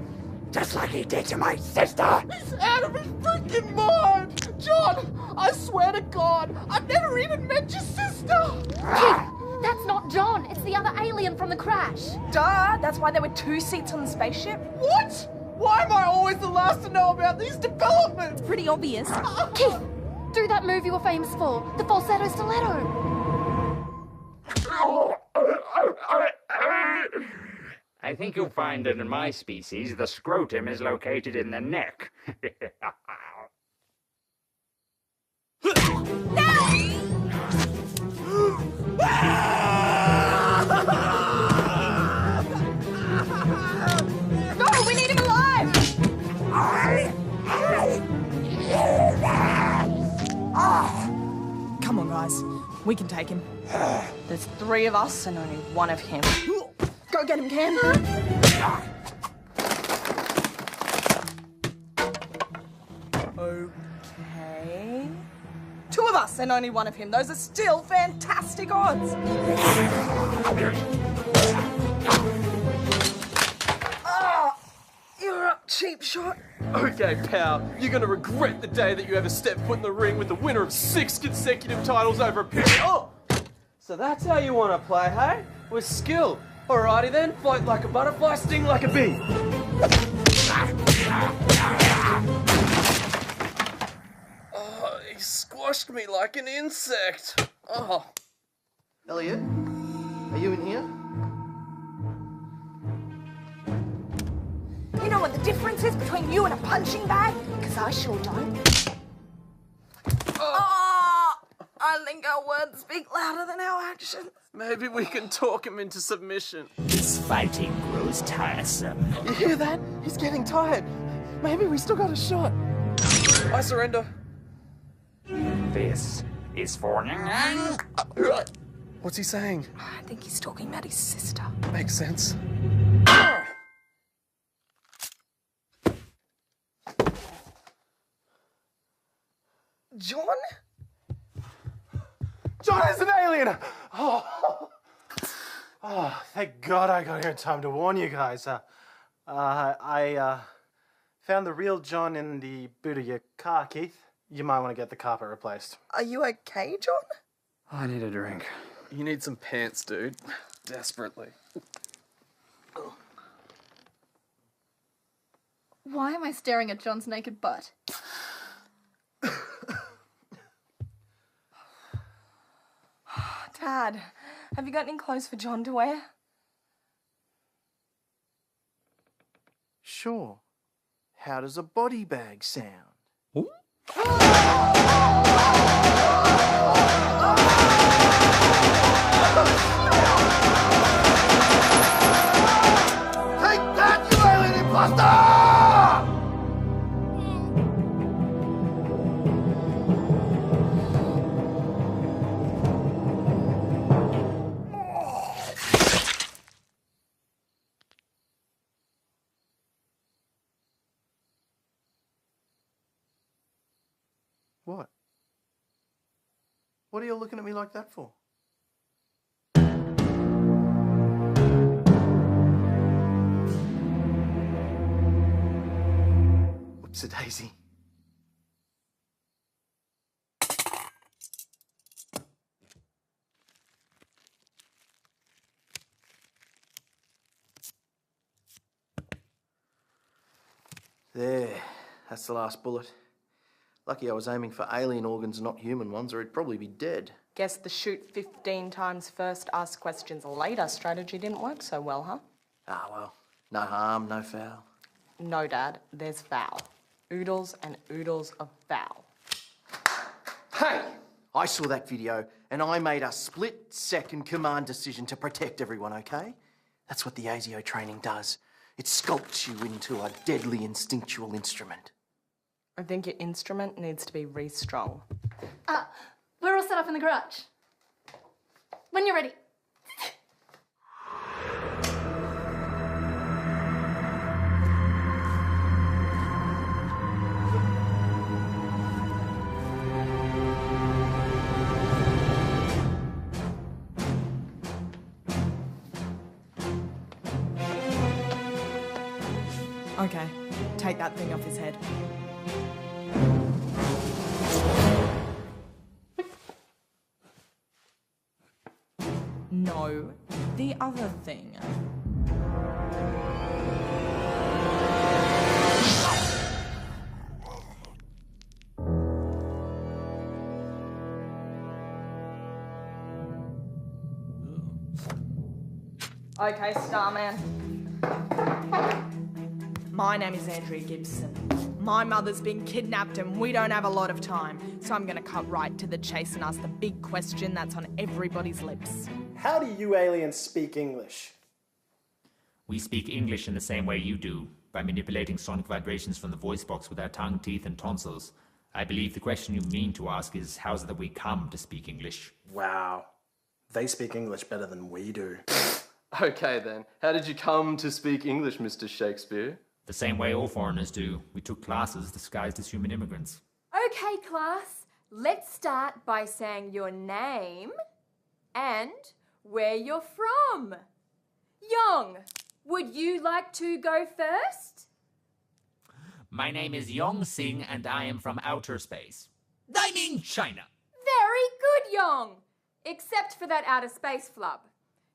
Just like he did to my sister! He's out of his freaking mind! John, I swear to God, I've never even met your sister! Keith, that's not John. It's the other alien from the crash. Duh, that's why there were 2 seats on the spaceship. What? Why am I always the last to know about these developments? It's pretty obvious. Keith, do that move you were famous for, the falsetto stiletto. I think you'll find that in my species, the scrotum is located in the neck. No, we need him alive! Come on, guys. We can take him. There's 3 of us and only 1 of him. Go get him, Cam. Okay. 2 of us and only 1 of him. Those are still fantastic odds. Oh, you're up, cheap shot. Okay, pal, you're gonna regret the day that you ever stepped foot in the ring with the winner of 6 consecutive titles over a period. Oh! So that's how you want to play, hey? With skill. Alrighty then, float like a butterfly, sting like a bee. Oh, he squashed me like an insect. Oh. Elliot, are you in here? You know what the difference is between you and a punching bag? Because I sure don't. Oh, I think our words speak louder than our actions. Maybe we can talk him into submission. This fighting grows tiresome. You hear that? He's getting tired. Maybe we still got a shot. I surrender. This is for... What's he saying? I think he's talking about his sister. Makes sense. John? John is an alien! Oh, thank God I got here in time to warn you guys. I found the real John in the boot of your car, Keith. You might want to get the carpet replaced. Are you okay, John? I need a drink. You need some pants, dude. Desperately. Why am I staring at John's naked butt? Dad, Have you got any clothes for John to wear? Sure. How does a body bag sound? Take that, you alien imposter! What? What are you looking at me like that for? Whoops-a-daisy. There, that's the last bullet. Lucky I was aiming for alien organs, not human ones, or he'd probably be dead. Guess the shoot 15 times first, ask questions later strategy didn't work so well, huh? Ah, well, no harm, no foul. No, Dad, there's foul. Oodles and oodles of foul. Hey! I saw that video, and I made a split-second command decision to protect everyone, okay? That's what the ASIO training does. It sculpts you into a deadly instinctual instrument. I think your instrument needs to be re-strung. We're all set up in the garage. When you're ready. Okay, take that thing off his head. No, the other thing. Okay, Starman. My name is Andrea Gibson. My mother's been kidnapped and we don't have a lot of time, so I'm gonna cut right to the chase and ask the big question that's on everybody's lips. How do you aliens speak English? We speak English in the same way you do, by manipulating sonic vibrations from the voice box with our tongue, teeth, and tonsils. I believe the question you mean to ask is, how's it that we come to speak English? Wow. They speak English better than we do. Okay then, how did you come to speak English, Mr. Shakespeare? The same way all foreigners do. We took classes disguised as human immigrants. Okay, class, let's start by saying your name and where you're from. Young, would you like to go first? My name is Yong Sing and I am from outer space. I mean China. Very good, Young. Except for that outer space flub.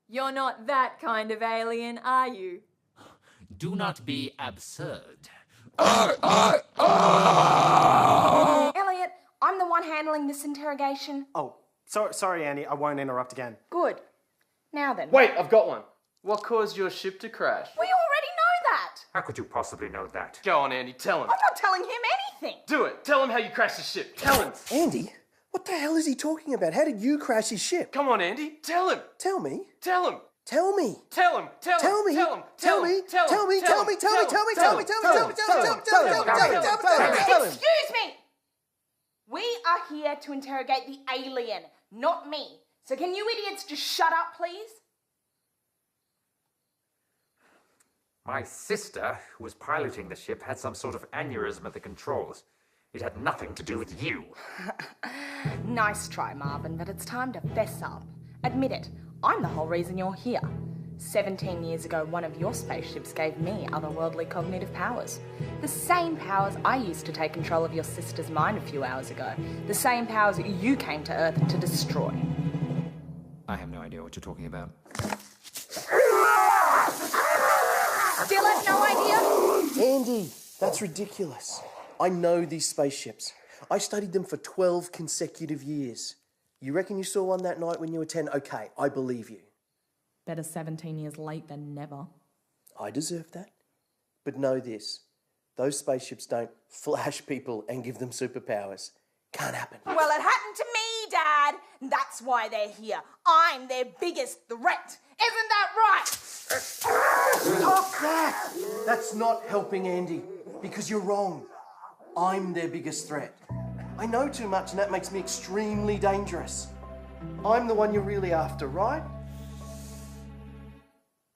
You're not that kind of alien, are you? Do not be absurd. Elliot, I'm the one handling this interrogation. Oh, sorry, Andy. I won't interrupt again. Good. Now then. Wait, I've got one. What caused your ship to crash? We already know that. How could you possibly know that? Go on, Andy, tell him. I'm not telling him anything. Do it. Tell him how you crashed the ship. Tell him. Andy? What the hell is he talking about? How did you crash his ship? Come on, Andy. Tell him. Tell me. Tell him. Tell me. Tell him. Tell him. Tell me. Tell him. Tell me. Tell me. Tell me. Tell me. Tell me. Tell me. Tell me. Tell me. Excuse me. We are here to interrogate the alien, not me. So can you idiots just shut up, please? My sister, who was piloting the ship, had some sort of aneurysm at the controls. It had nothing to do with you. Nice try, Marvin, but it's time to fess up. Admit it, I'm the whole reason you're here. 17 years ago, one of your spaceships gave me otherworldly cognitive powers. The same powers I used to take control of your sister's mind a few hours ago. The same powers you came to Earth to destroy. I have no idea what you're talking about. Still have no idea? Andy, that's ridiculous. I know these spaceships. I studied them for 12 consecutive years. You reckon you saw one that night when you were 10? Okay, I believe you. Better 17 years late than never. I deserve that. But know this, those spaceships don't flash people and give them superpowers. Can't happen. Well, it happened to me, Dad. That's why they're here. I'm their biggest threat. Isn't that right? Stop that! That's not helping Andy, because you're wrong. I'm their biggest threat. I know too much and that makes me extremely dangerous. I'm the one you're really after, right?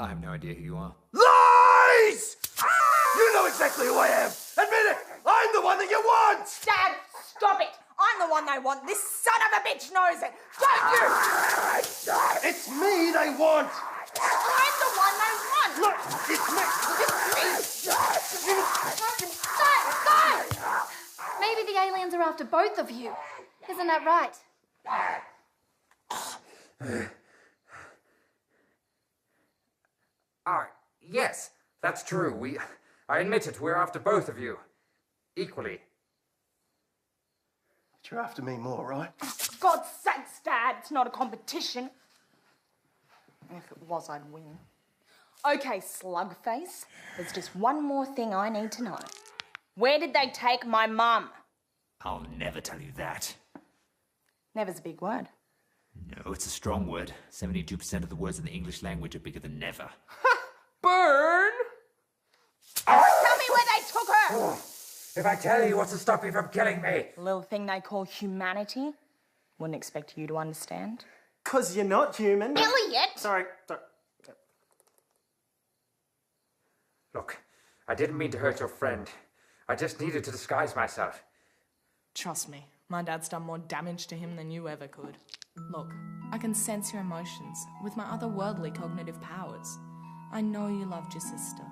I have no idea who you are. Lies! You know exactly who I am! Admit it! I'm the one that you want! Dad, stop it! I'm the one they want. This son of a bitch knows it. Don't you? It's me they want! I'm the one they want. Look, it's me! Guys! Maybe the aliens are after both of you. Isn't that right? Yes, that's true. I admit it, we're after both of you. Equally. But you're after me more, right? For God's sakes, Dad, it's not a competition. If it was, I'd win. Okay, Slugface, there's just one more thing I need to know. Where did they take my mum? I'll never tell you that. Never's a big word. No, it's a strong word. 72% of the words in the English language are bigger than never. Burn! Tell me where they took her! If I tell you, what's to stop you from killing me? Little thing they call humanity. Wouldn't expect you to understand. 'Cause you're not human. Elliot! Sorry. Look, I didn't mean to hurt your friend. I just needed to disguise myself. Trust me, my dad's done more damage to him than you ever could. Look, I can sense your emotions with my otherworldly cognitive powers. I know you loved your sister.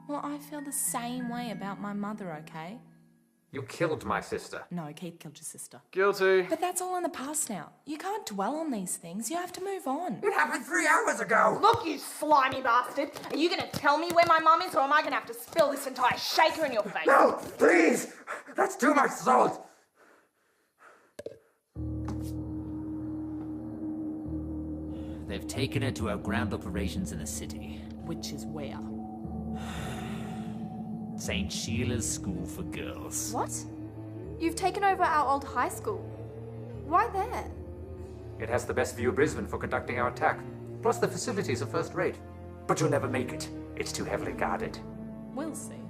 Well, I feel the same way about my mother, okay? You killed my sister. No, Keith killed your sister. Guilty. But that's all in the past now. You can't dwell on these things. You have to move on. It happened 3 hours ago. Look, you slimy bastard. Are you going to tell me where my mum is, or am I going to have to spill this entire shaker in your face? No, please! That's too much salt! They've taken her to our ground operations in the city. Which is where? St. Sheila's School for Girls. What? You've taken over our old high school. Why there? It has the best view of Brisbane for conducting our attack. Plus the facilities are first rate. But you'll never make it. It's too heavily guarded. We'll see.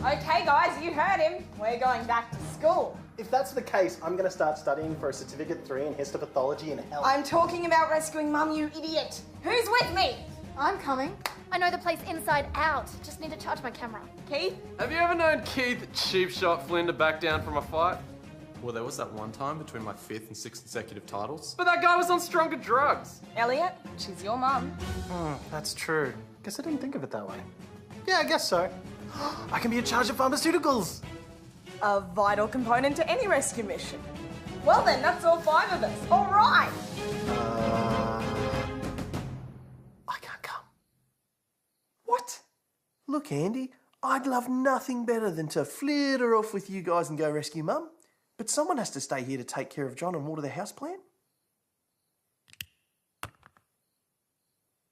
Okay, guys, you heard him. We're going back to school. If that's the case, I'm going to start studying for a Certificate 3 in histopathology and health. I'm talking about rescuing Mum, you idiot. Who's with me? I'm coming. I know the place inside out. Just need to charge my camera. Keith? Have you ever known Keith Cheap Shot Flynn to back down from a fight? Well, there was that one time between my 5th and 6th consecutive titles. But that guy was on stronger drugs. Elliot, she's your mum. That's true. Guess I didn't think of it that way. Yeah, I guess so. I can be in charge of pharmaceuticals. A vital component to any rescue mission. Well then, that's all 5 of us. All right. I can't come. What? Look, Andy, I'd love nothing better than to flitter off with you guys and go rescue Mum. But someone has to stay here to take care of John and water the houseplant.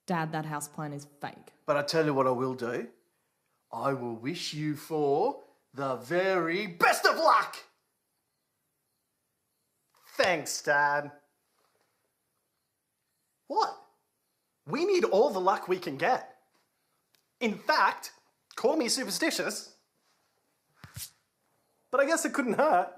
Dad, that houseplant is fake. But I tell you what I will do. I will wish you for the very best of luck! Thanks, Dad. What? We need all the luck we can get. In fact, call me superstitious. But I guess it couldn't hurt.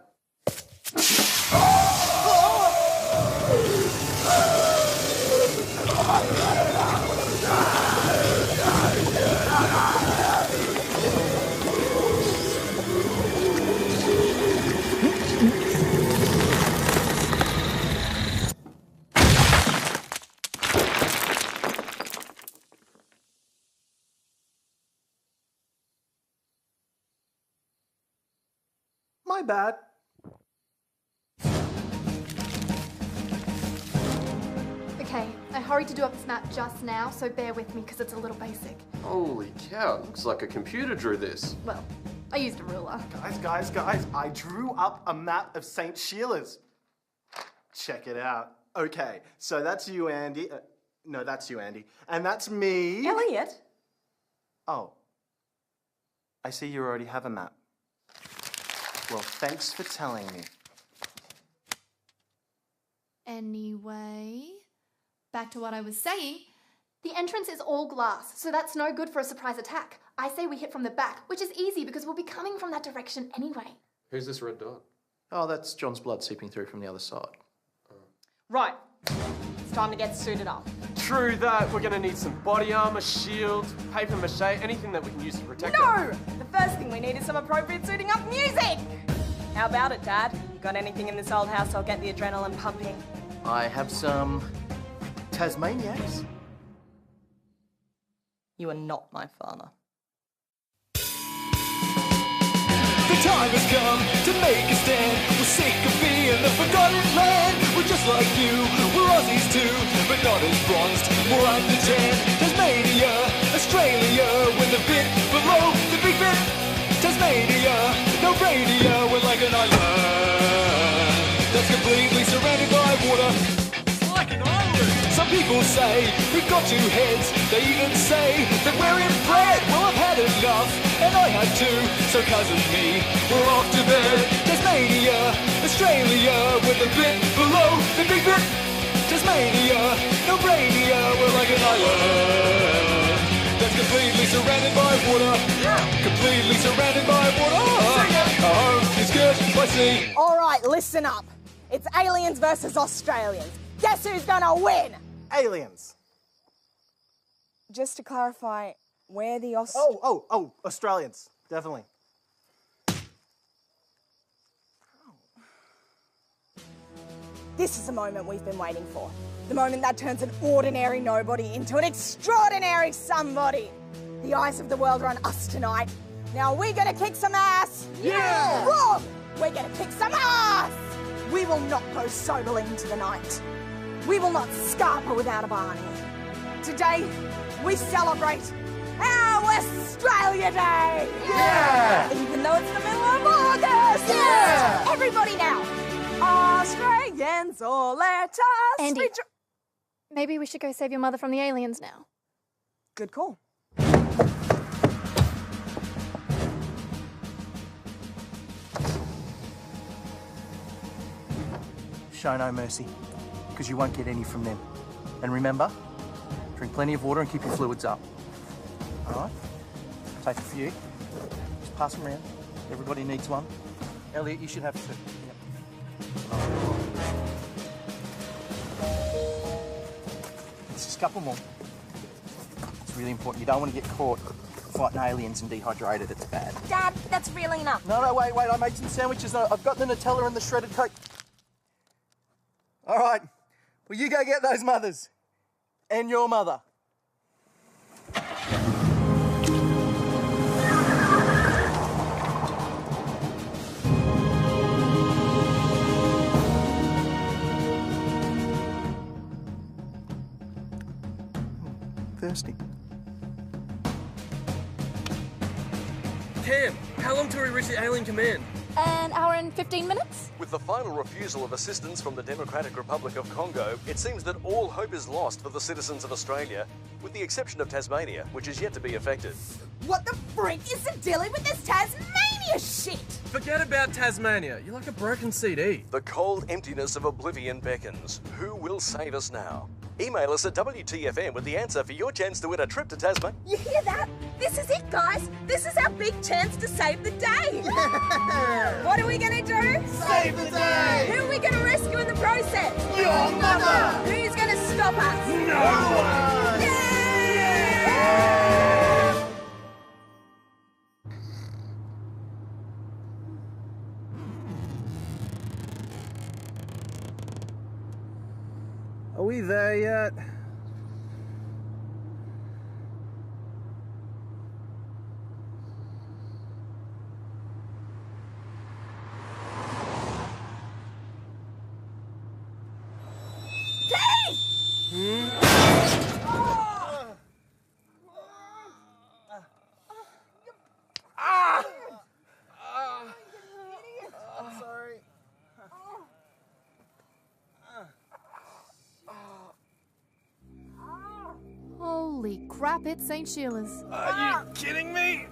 My bad. Okay, I hurried to do up this map just now, so bear with me because it's a little basic. Holy cow, it looks like a computer drew this. Well, I used a ruler. Guys, I drew up a map of St. Sheila's. Check it out. Okay, so that's you, Andy. No, that's you, Andy. And that's me. Elliot? Oh. I see you already have a map. Well, thanks for telling me. Anyway, back to what I was saying. The entrance is all glass, so that's no good for a surprise attack. I say we hit from the back, which is easy because we'll be coming from that direction anyway. Who's this red dot? Oh, that's John's blood seeping through from the other side. Right. It's time to get suited up. True that. We're gonna need some body armor, shield, paper mache, anything that we can use to protect No! The first thing we need is some appropriate suiting up music! How about it, Dad? You got anything in this old house that'll get the adrenaline pumping? I have some Tasmaniacs. You are not my father. The time has come to make a stand. We're sick of being the forgotten land. We're just like you, we're Aussies too, but not as bronzed, more under tan. Tasmania, Australia, we're the bit below the big bit. Tasmania, no radio, we're like an island that's completely surrounded by water. It's like an island. Some people say we've got two heads. They even say that we're inbred. Well, I've had enough, and I had to. So cousin me, we're off to bed. Tasmania, Australia, we're the bit below the big bit. Tasmania, no radio, we're like an island that's completely surrounded by water. Completely surrounded by water. Our home is good by sea. All right, listen up. It's aliens versus Australians. Guess who's gonna win? Aliens. Just to clarify, where the Australians. Definitely. This is the moment we've been waiting for. The moment that turns an ordinary nobody into an extraordinary somebody. The eyes of the world are on us tonight. Now we're gonna kick some ass. Yeah! Wrong! We're gonna kick some ass! We will not go soberly into the night. We will not scarper without a Barney. Today, we celebrate our Australia Day! Yeah! Even though it's the middle of August! Yeah! Everybody now! Australians, all let us... Andy, maybe we should go save your mother from the aliens now. Good call. Show no mercy, because you won't get any from them. And remember, drink plenty of water and keep your fluids up. All right? Take a few. Just pass them around. Everybody needs one. Elliot, you should have two. Just a couple more. It's really important. You don't want to get caught fighting aliens and dehydrated. It's bad. Dad, that's really enough. No, wait. I made some sandwiches. I've got the Nutella and the shredded Coke. All right. Well, you go get those mothers. And your mother. Thirsty. Cam, how long till we reach the alien command? An hour and 15 minutes? With the final refusal of assistance from the Democratic Republic of Congo, it seems that all hope is lost for the citizens of Australia, with the exception of Tasmania, which is yet to be affected. What the freak is the dilly with this Tasmania shit? Forget about Tasmania. You're like a broken CD. The cold emptiness of oblivion beckons. Who will save us now? Email us at WTFM with the answer for your chance to win a trip to Tasmania. You hear that? This is it, guys. This is our big chance to save the day. Yeah. What are we going to do? Save the day! Who are we going to rescue in the process? Your mother! Who's going to stop us? No one! Yeah! Are we there yet? Holy crap, it's St. Sheila's. Are you kidding me?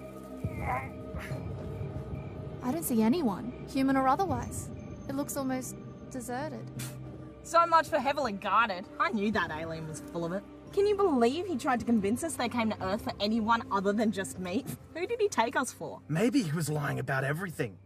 I don't see anyone, human or otherwise. It looks almost deserted. So much for heavily guarded. I knew that alien was full of it. Can you believe he tried to convince us they came to Earth for anyone other than just me? Who did he take us for? Maybe he was lying about everything.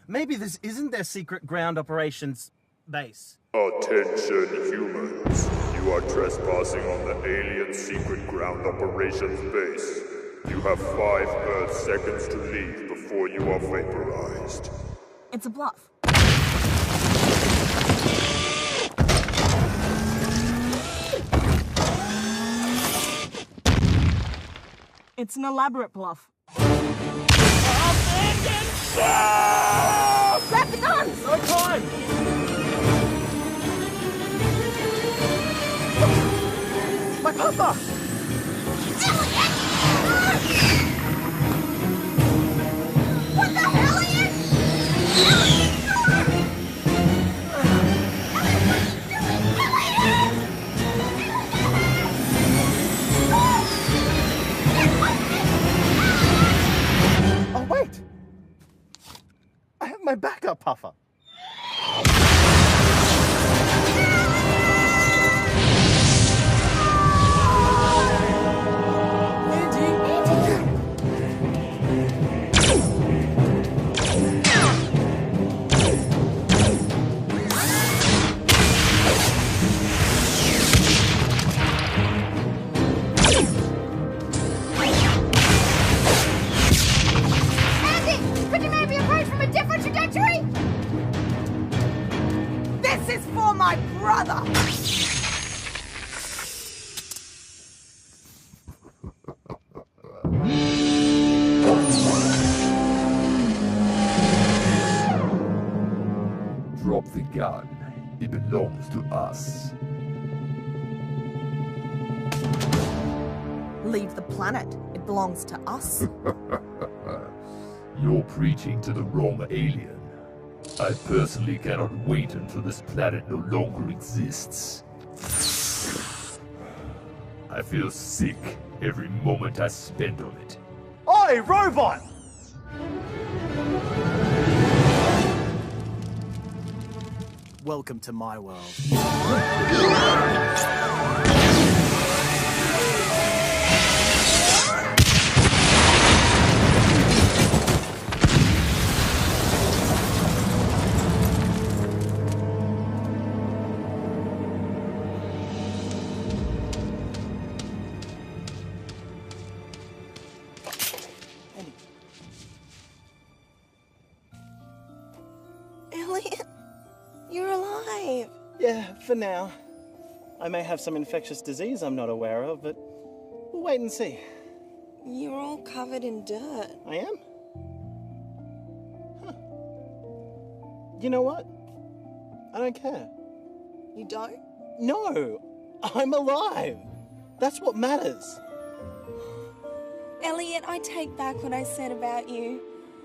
Maybe this isn't their secret ground operations base. Attention humans. You are trespassing on the alien secret ground operations base. You have 5 Earth seconds to leave before you are vaporized. It's a bluff. It's an elaborate bluff. Grab the guns! No time! My papa! What the hell, Ian? Oh, wait! I have my backup puffer. Could you maybe approach from a different trajectory? This is for my brother! Drop the gun. It belongs to us. Leave the planet. It belongs to us. You're preaching to the wrong alien. I personally cannot wait until this planet no longer exists. I feel sick every moment I spend on it. Oi, robot! Welcome to my world. Elliot, you're alive. Yeah, for now. I may have some infectious disease I'm not aware of, but we'll wait and see. You're all covered in dirt. I am? Huh. You know what? I don't care. You don't? No! I'm alive! That's what matters. Elliot, I take back what I said about you.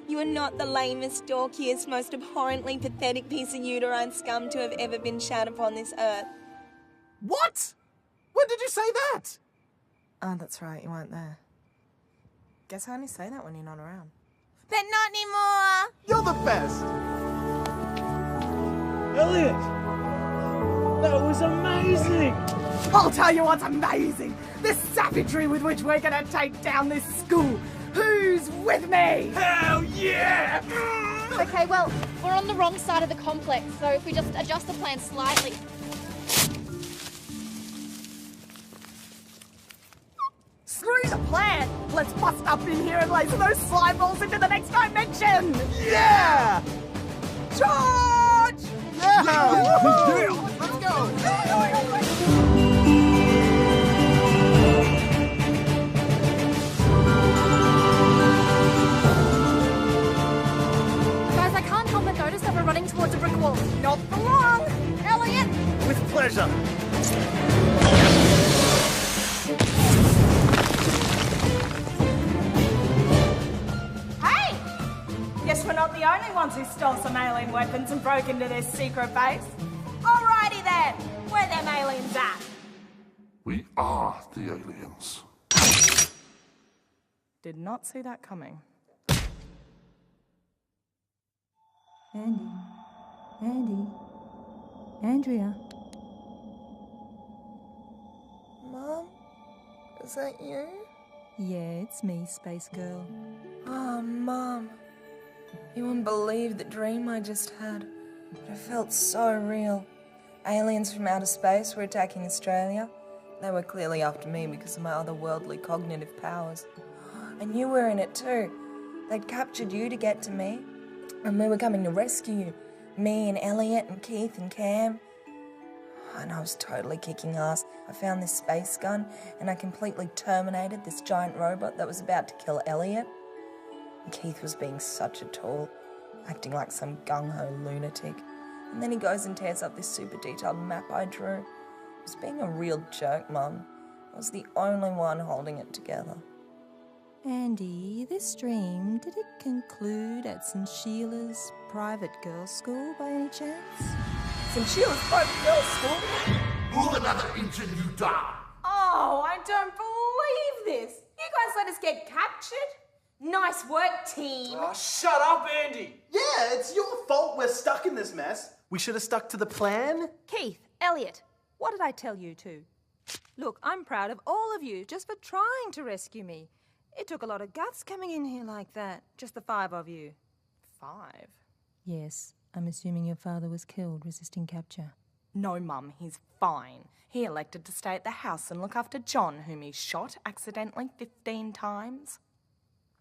You are not the lamest, dorkiest, most abhorrently pathetic piece of uterine scum to have ever been shat upon this earth. What? When did you say that? Oh, that's right, you weren't there. Guess I only say that when you're not around. But not anymore! You're the best! Elliot! That was amazing! I'll tell you what's amazing! The savagery with which we're gonna take down this school! Who's with me? Hell yeah! Okay, well, we're on the wrong side of the complex, so if we just adjust the plan slightly. Screw the plan! Let's bust up in here and laser those slime balls into the next dimension! Yeah! Charge! Yeah! Yeah! Let's go! Guys, I can't help but notice that we're running towards a brick wall. Not for long! Elliot! With pleasure. Hey! Guess we're not the only ones who stole some alien weapons and broke into this secret base. Alrighty then, where them aliens at? We are the aliens. Did not see that coming. Andy. Andrea. Mom? Is that you? Yeah, it's me, Space Girl. Oh, Mom. You wouldn't believe the dream I just had. But it felt so real. Aliens from outer space were attacking Australia. They were clearly after me because of my otherworldly cognitive powers. And you were in it too. They'd captured you to get to me. And we were coming to rescue you. Me and Elliot and Keith and Cam. And I was totally kicking ass. I found this space gun and I completely terminated this giant robot that was about to kill Elliot. And Keith was being such a tool, acting like some gung-ho lunatic. And then he goes and tears up this super detailed map I drew. He was being a real jerk, Mum. I was the only one holding it together. Andy, this dream, did it conclude at St. Sheila's private girls' school by any chance? St. Sheila's private girls' school? Move another inch and you die. Oh, I don't believe this. You guys let us get captured? Nice work, team. Oh, shut up, Andy. Yeah, it's your fault we're stuck in this mess. We should have stuck to the plan. Keith, Elliot, what did I tell you two? Look, I'm proud of all of you just for trying to rescue me. It took a lot of guts coming in here like that. Just the 5 of you. 5? Yes, I'm assuming your father was killed resisting capture. No, Mum, he's fine. He elected to stay at the house and look after John, whom he shot accidentally 15 times.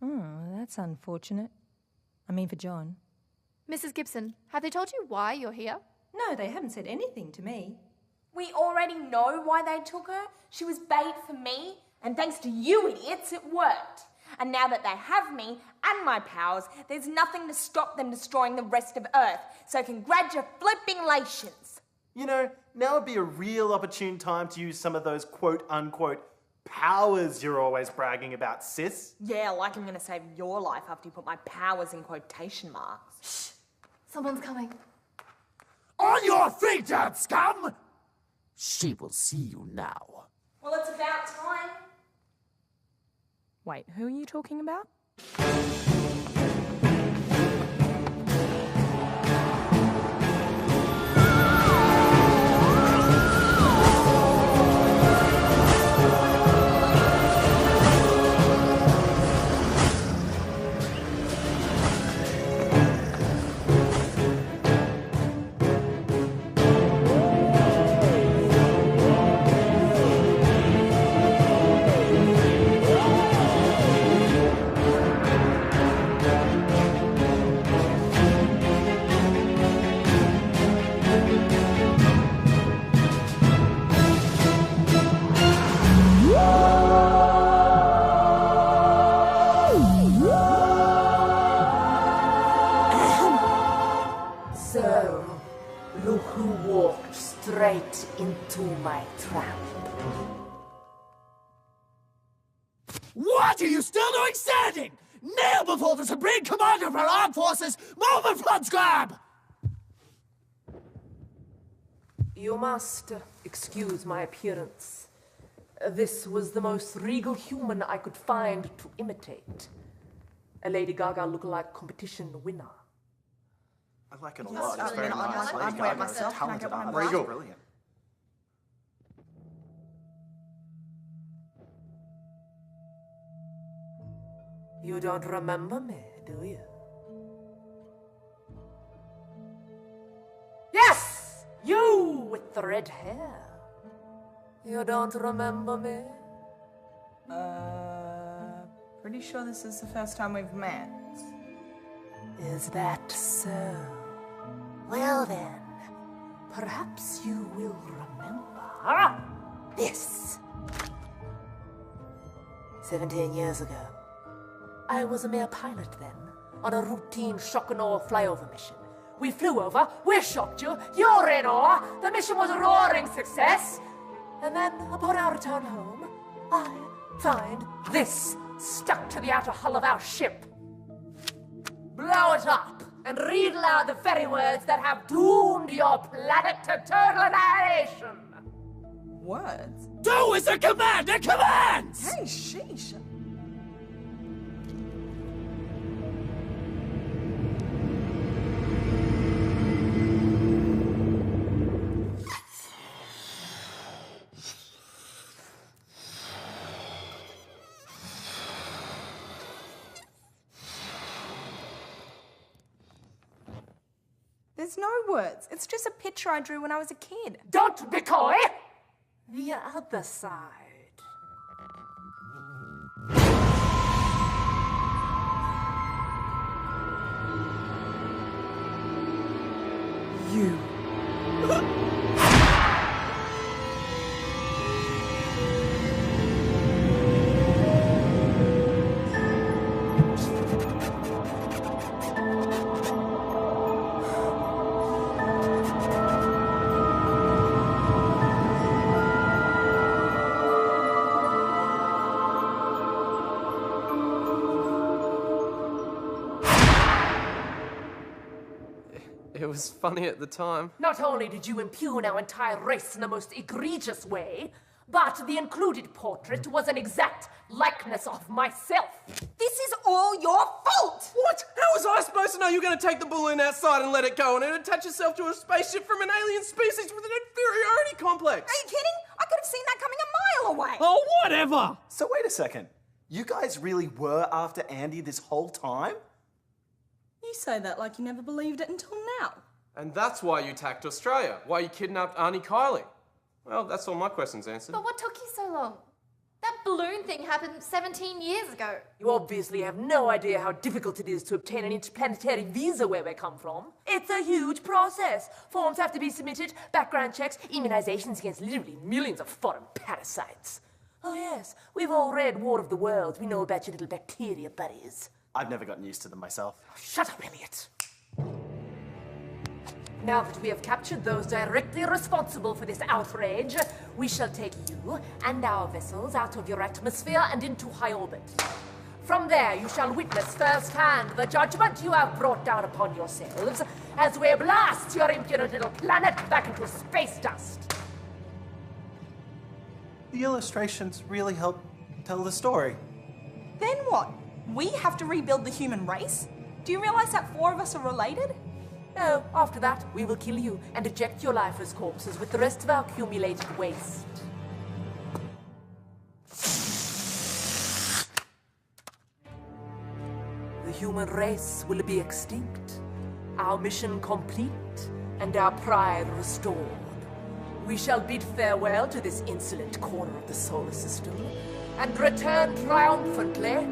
Oh, that's unfortunate. I mean for John. Mrs. Gibson, have they told you why you're here? No, they haven't said anything to me. We already know why they took her. She was bait for me, and thanks to you idiots, it worked. And now that they have me and my powers, there's nothing to stop them destroying the rest of Earth. So congratulations. You know, now would be a real opportune time to use some of those quote-unquote powers you're always bragging about, sis. Yeah, like I'm gonna save your life after you put my powers in quotation marks. Shh! Someone's coming. On your feet, damn scum! She will see you now. Well, it's about time. Wait, who are you talking about? Into my trap. What are you still doing standing? Kneel before the Supreme Commander of our Armed Forces! Move in front, scrub! You must excuse my appearance. This was the most regal human I could find to imitate. A Lady Gaga look-alike competition winner. I like it a lot. It's very nice. I'd wear it myself. Can I get one? Regal. Brilliant. You don't remember me, do you? Yes! You with the red hair. You don't remember me? Pretty sure this is the first time we've met. Is that so? Well then, perhaps you will remember this. 17 years ago, I was a mere pilot then, on a routine shock and awe flyover mission. We flew over, we shocked you, you're in awe, the mission was a roaring success. And then, upon our return home, I find this stuck to the outer hull of our ship. Blow it up and read aloud the very words that have doomed your planet to total annihilation. Words? Do as the commander commands! Hey, sheesh. There's no words. It's just a picture I drew when I was a kid. Don't be coy! The other side. You. It was funny at the time. Not only did you impugn our entire race in the most egregious way, but the included portrait was an exact likeness of myself. This is all your fault! What? How was I supposed to know you were going to take the balloon outside and let it go and attach yourself to a spaceship from an alien species with an inferiority complex? Are you kidding? I could have seen that coming a mile away. Oh, whatever! So wait a second. You guys really were after Andy this whole time? You say that like you never believed it until now. And that's why you attacked Australia, why you kidnapped Auntie Kylie. Well, that's all my questions answered. But what took you so long? That balloon thing happened 17 years ago. You obviously have no idea how difficult it is to obtain an interplanetary visa where we come from. It's a huge process. Forms have to be submitted, background checks, immunizations against literally millions of foreign parasites. Oh yes, we've all read War of the Worlds. We know about your little bacteria buddies. I've never gotten used to them myself. Shut up, Elliot. Now that we have captured those directly responsible for this outrage, we shall take you and our vessels out of your atmosphere and into high orbit. From there, you shall witness firsthand the judgment you have brought down upon yourselves as we blast your impudent little planet back into space dust. The illustrations really help tell the story. Then what? We have to rebuild the human race? Do you realize that 4 of us are related? No, after that, we will kill you and eject your lifeless corpses with the rest of our accumulated waste. The human race will be extinct, our mission complete, and our pride restored. We shall bid farewell to this insolent corner of the solar system and return triumphantly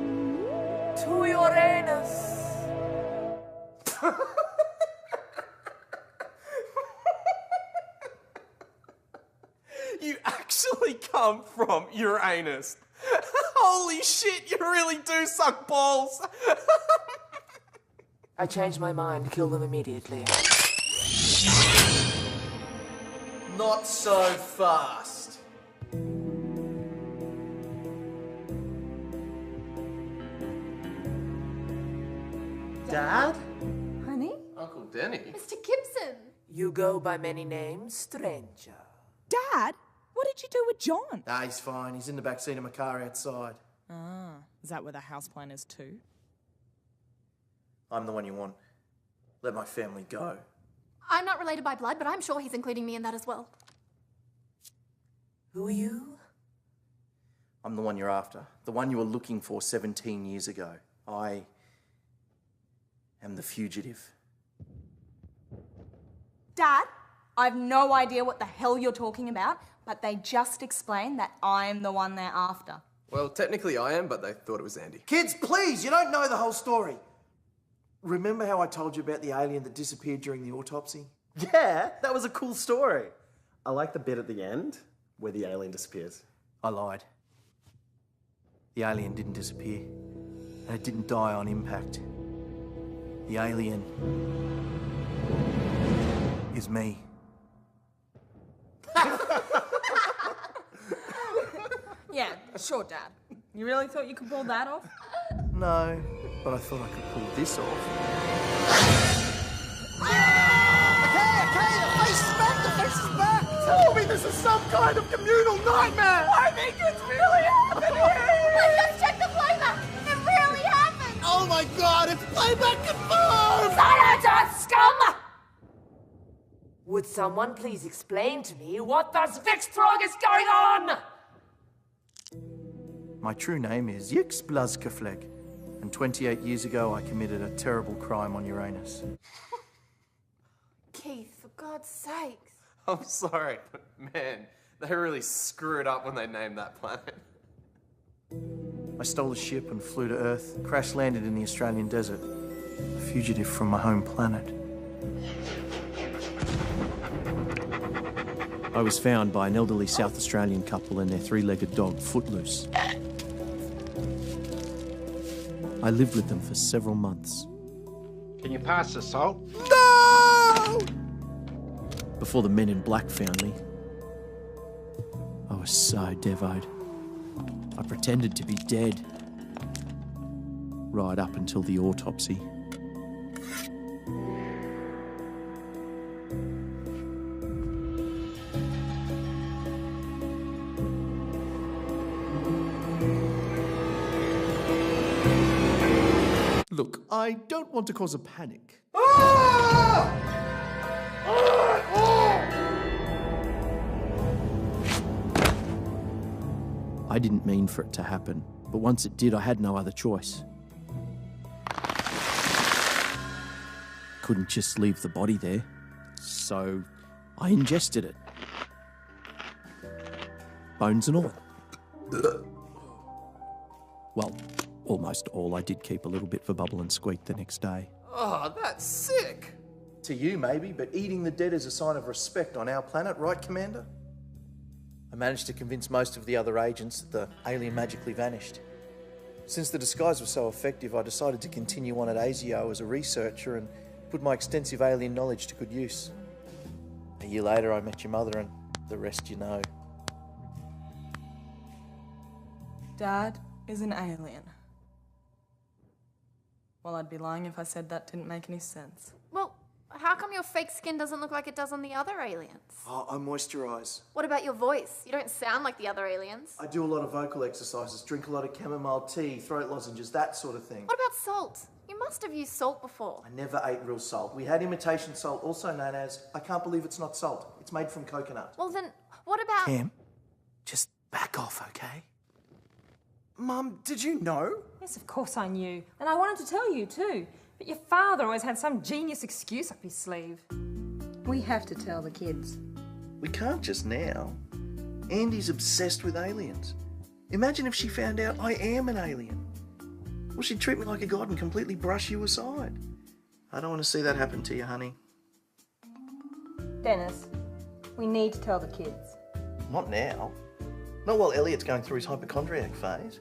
to Uranus. You actually come from Uranus. Holy shit, you really do suck balls. I changed my mind. Kill them immediately. Not so fast. Dad? Honey? Uncle Denny? Mr. Gibson! You go by many names, stranger. Dad? What did you do with John? Ah, he's fine. He's in the back seat of my car outside. Ah, is that where the houseplan is too? I'm the one you want. Let my family go. I'm not related by blood, but I'm sure he's including me in that as well. Who are you? I'm the one you're after. The one you were looking for 17 years ago. I am the fugitive. Dad, I've no idea what the hell you're talking about, but they just explained that I'm the one they're after. Well, technically I am, but they thought it was Andy. Kids, please, you don't know the whole story. Remember how I told you about the alien that disappeared during the autopsy? Yeah, that was a cool story. I like the bit at the end where the alien disappears. I lied. The alien didn't disappear, and it didn't die on impact. The alien is me. Yeah, sure, Dad. You really thought you could pull that off? No, but I thought I could pull this off. Okay, the face is back, the face is back! Tell me this is some kind of communal nightmare! I think it's really happening! Let's check the playback! It really happened! Oh my god, it's playback confirmed! Silence, scum! Would someone please explain to me what the Zvikstrog is going on? My true name is Yix Blazkafleg, and 28 years ago I committed a terrible crime on Uranus. God's sakes. I'm sorry, but man, they really screwed up when they named that planet. I stole a ship and flew to Earth, crash landed in the Australian desert, a fugitive from my home planet. I was found by an elderly South Australian couple and their three-legged dog, Footloose. I lived with them for several months. Can you pass the salt? No! Before the men in black found me, I was so devoed. I pretended to be dead. Right up until the autopsy. Look, I don't want to cause a panic. I didn't mean for it to happen, but once it did, I had no other choice. Couldn't just leave the body there, so I ingested it. Bones and all. Well, almost all. I did keep a little bit for Bubble and Squeak the next day. Oh, that's sick. To you, maybe, but eating the dead is a sign of respect on our planet, right, Commander? I managed to convince most of the other agents that the alien magically vanished. Since the disguise was so effective, I decided to continue on at ASIO as a researcher and put my extensive alien knowledge to good use. A year later, I met your mother, and the rest you know. Dad is an alien. Well, I'd be lying if I said that didn't make any sense. Well, how come your fake skin doesn't look like it does on the other aliens? Oh, I moisturise. What about your voice? You don't sound like the other aliens. I do a lot of vocal exercises, drink a lot of chamomile tea, throat lozenges, that sort of thing. What about salt? You must have used salt before. I never ate real salt. We had imitation salt, also known as, I can't believe it's not salt. It's made from coconut. Well then, what about... Cam, just back off, okay? Mum, did you know? Yes, of course I knew. And I wanted to tell you too. But your father always had some genius excuse up his sleeve. We have to tell the kids. We can't just now. Andy's obsessed with aliens. Imagine if she found out I am an alien. Well, she'd treat me like a god and completely brush you aside. I don't want to see that happen to you, honey. Dennis, we need to tell the kids. Not now. Not while Elliot's going through his hypochondriac phase.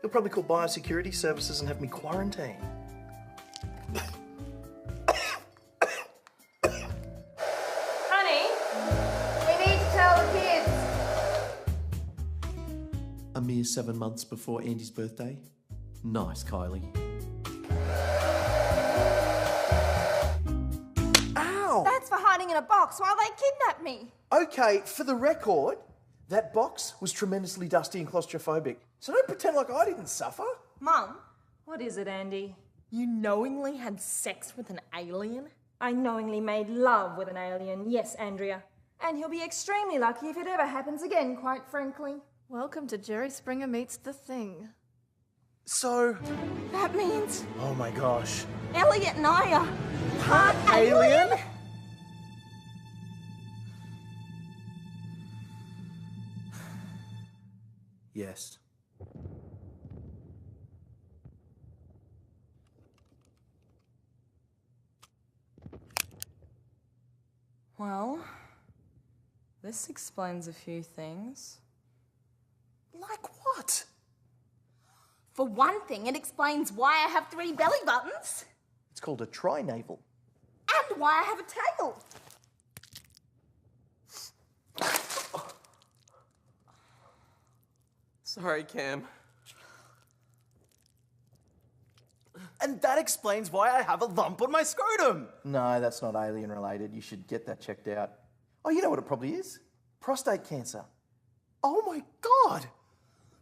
He'll probably call biosecurity services and have me quarantined. Honey, we need to tell the kids. A mere 7 months before Andy's birthday. Nice, Kylie. Ow! That's for hiding in a box while they kidnapped me. Okay, for the record, that box was tremendously dusty and claustrophobic. So don't pretend like I didn't suffer. Mum, what is it, Andy? You knowingly had sex with an alien? I knowingly made love with an alien, yes, Andrea. And he'll be extremely lucky if it ever happens again, quite frankly. Welcome to Jerry Springer Meets the Thing. So... That means Oh my gosh. Elliot and I are part Alien? Yes. Well, this explains a few things. Like what? For one thing, it explains why I have 3 belly buttons It's called a tri-navel. and why I have a tail. Sorry, Cam. And that explains why I have a lump on my scrotum. No, that's not alien related. You should get that checked out. Oh, you know what it probably is? Prostate cancer. Oh my God.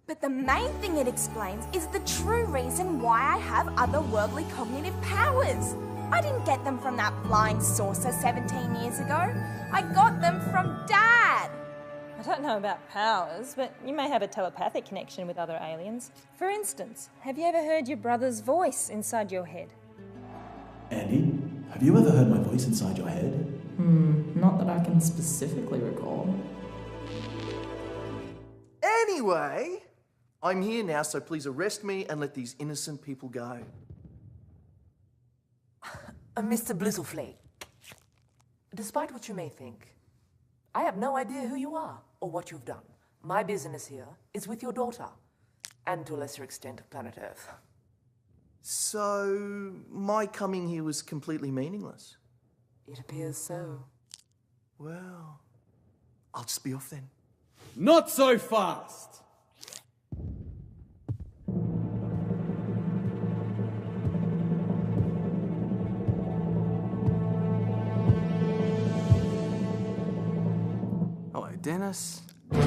But the main thing it explains is the true reason why I have otherworldly cognitive powers. I didn't get them from that flying saucer 17 years ago. I got them from Dad. I don't know about powers, but you may have a telepathic connection with other aliens. For instance, have you ever heard your brother's voice inside your head? Andy, have you ever heard my voice inside your head? Not that I can specifically recall. Anyway, I'm here now, so please arrest me and let these innocent people go. Mr. Blizzleflake, despite what you may think, I have no idea who you are or what you've done. My business here is with your daughter, and to a lesser extent, planet Earth. So, my coming here was completely meaningless? It appears so. Well, I'll just be off then. Not so fast! Hello, Dennis. Crow.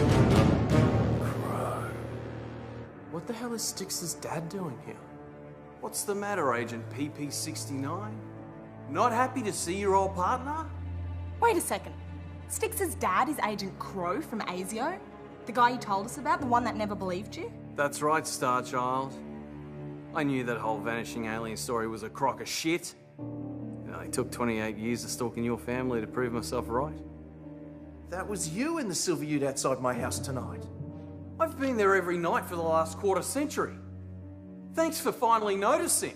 What the hell is Styx's dad doing here? What's the matter, Agent PP69? Not happy to see your old partner? Wait a second. Styx's dad is Agent Crow from ASIO? The guy you told us about, the one that never believed you? That's right, Starchild. I knew that whole vanishing alien story was a crock of shit. You know, it took 28 years of stalking your family to prove myself right. That was you in the silver ute outside my house tonight. I've been there every night for the last quarter century. Thanks for finally noticing.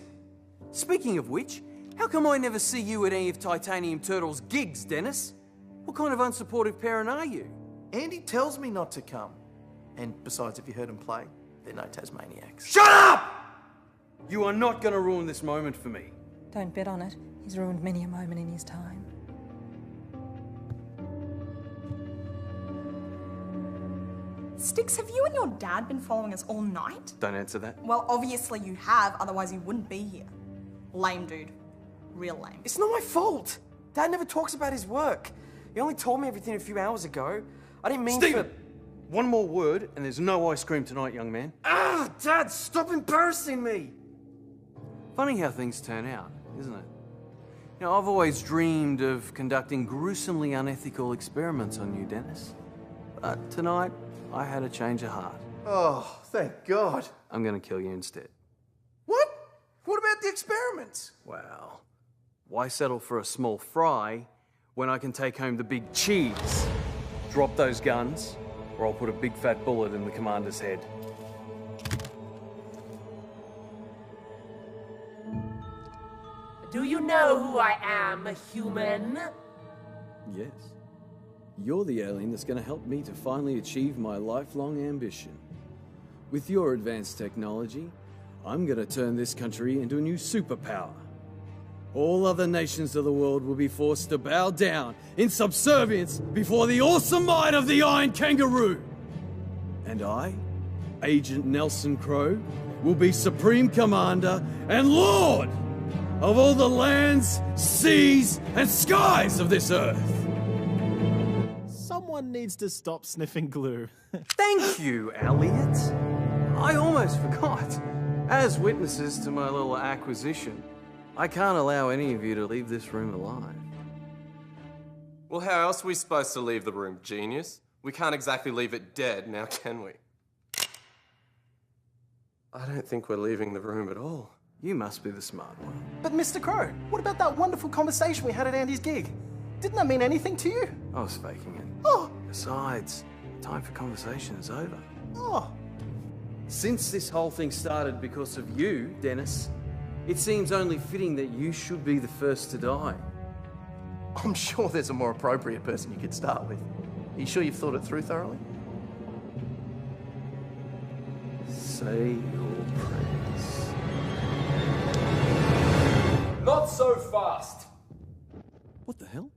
Speaking of which, how come I never see you at any of Titanium Turtle's gigs, Dennis? What kind of unsupportive parent are you? Andy tells me not to come. And besides, if you heard him play, they're no Tasmaniacs. Shut up! You are not going to ruin this moment for me. Don't bet on it. He's ruined many a moment in his time. Styx, have you and your dad been following us all night? Don't answer that. Well, obviously you have, otherwise you wouldn't be here. Lame, dude. Real lame. It's not my fault. Dad never talks about his work. He only told me everything a few hours ago. I didn't mean Stephen! One more word and there's no ice cream tonight, young man. Ah, Dad, stop embarrassing me! Funny how things turn out, isn't it? You know, I've always dreamed of conducting gruesomely unethical experiments on you, Dennis. But tonight, I had a change of heart. Oh, thank God. I'm gonna kill you instead. What? What about the experiments? Well, why settle for a small fry when I can take home the big cheese? Drop those guns, or I'll put a big fat bullet in the commander's head. Do you know who I am, human? Yes. You're the alien that's going to help me to finally achieve my lifelong ambition. With your advanced technology, I'm going to turn this country into a new superpower. All other nations of the world will be forced to bow down in subservience before the awesome might of the Iron Kangaroo. And I, Agent Nelson Crow, will be Supreme Commander and Lord of all the lands, seas, and skies of this Earth. Someone needs to stop sniffing glue. Thank you, Elliot. I almost forgot. As witnesses to my little acquisition, I can't allow any of you to leave this room alive. Well, how else are we supposed to leave the room, genius? We can't exactly leave it dead, now can we? I don't think we're leaving the room at all. You must be the smart one. But Mr. Crow, what about that wonderful conversation we had at Andy's gig? Didn't that mean anything to you? I was faking it. Oh! Besides, time for conversation is over. Oh! Since this whole thing started because of you, Dennis, it seems only fitting that you should be the first to die. I'm sure there's a more appropriate person you could start with. Are you sure you've thought it through thoroughly? Say your prayers. Not so fast! What the hell?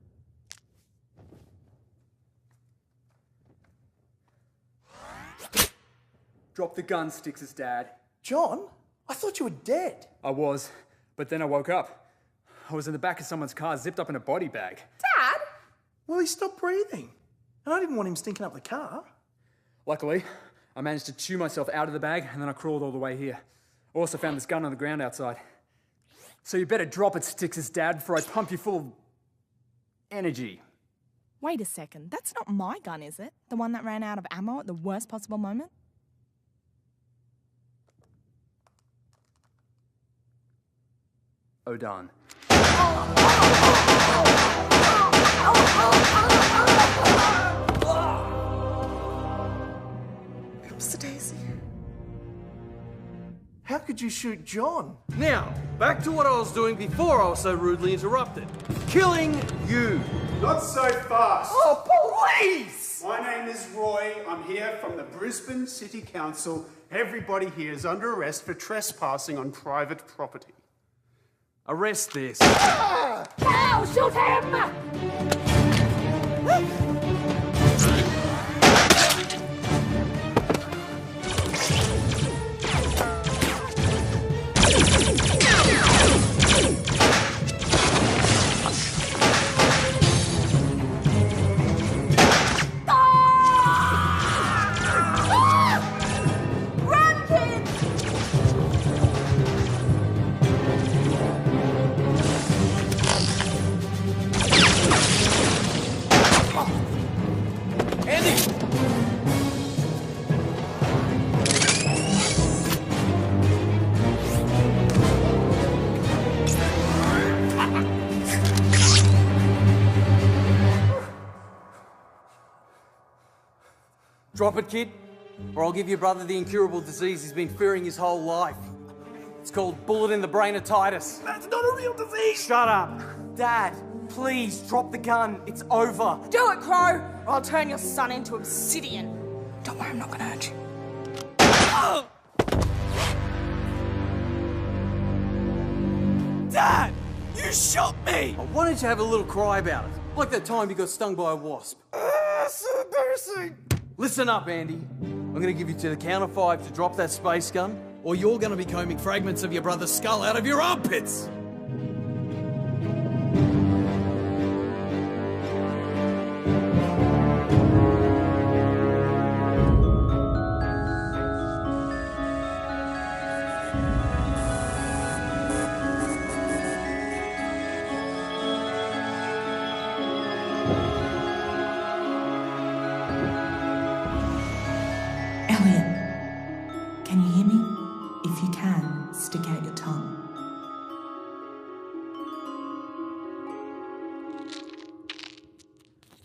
Drop the gun, Styx's dad. John? I thought you were dead. I was, but then I woke up. I was in the back of someone's car, zipped up in a body bag. Dad? Well, he stopped breathing. And I didn't want him stinking up the car. Luckily, I managed to chew myself out of the bag, and then I crawled all the way here. I also found this gun on the ground outside. So you better drop it, Styx's dad, before I pump you full of energy. Wait a second, that's not my gun, is it? The one that ran out of ammo at the worst possible moment? O'Dan. Oh How could you shoot John? Now, back to what I was doing before I was so rudely interrupted. Killing you. Not so fast. Oh, please! My name is Roy. I'm here from the Brisbane City Council. Everybody here is under arrest for trespassing on private property. Arrest this. Now, shoot him! Run, kids! Drop it, kid, or I'll give your brother the incurable disease he's been fearing his whole life. It's called bullet in the brainatitis. That's not a real disease! Shut up! Dad, please, drop the gun. It's over. Do it, Crow, or I'll turn your son into obsidian. Don't worry, I'm not gonna hurt you. Dad! You shot me! Why don't you have a little cry about it? Like that time you got stung by a wasp. So embarrassing! Listen up, Andy. I'm gonna give you to the count of 5 to drop that space gun, or you're gonna be combing fragments of your brother's skull out of your armpits! Elliot, can you hear me? If you can, stick out your tongue.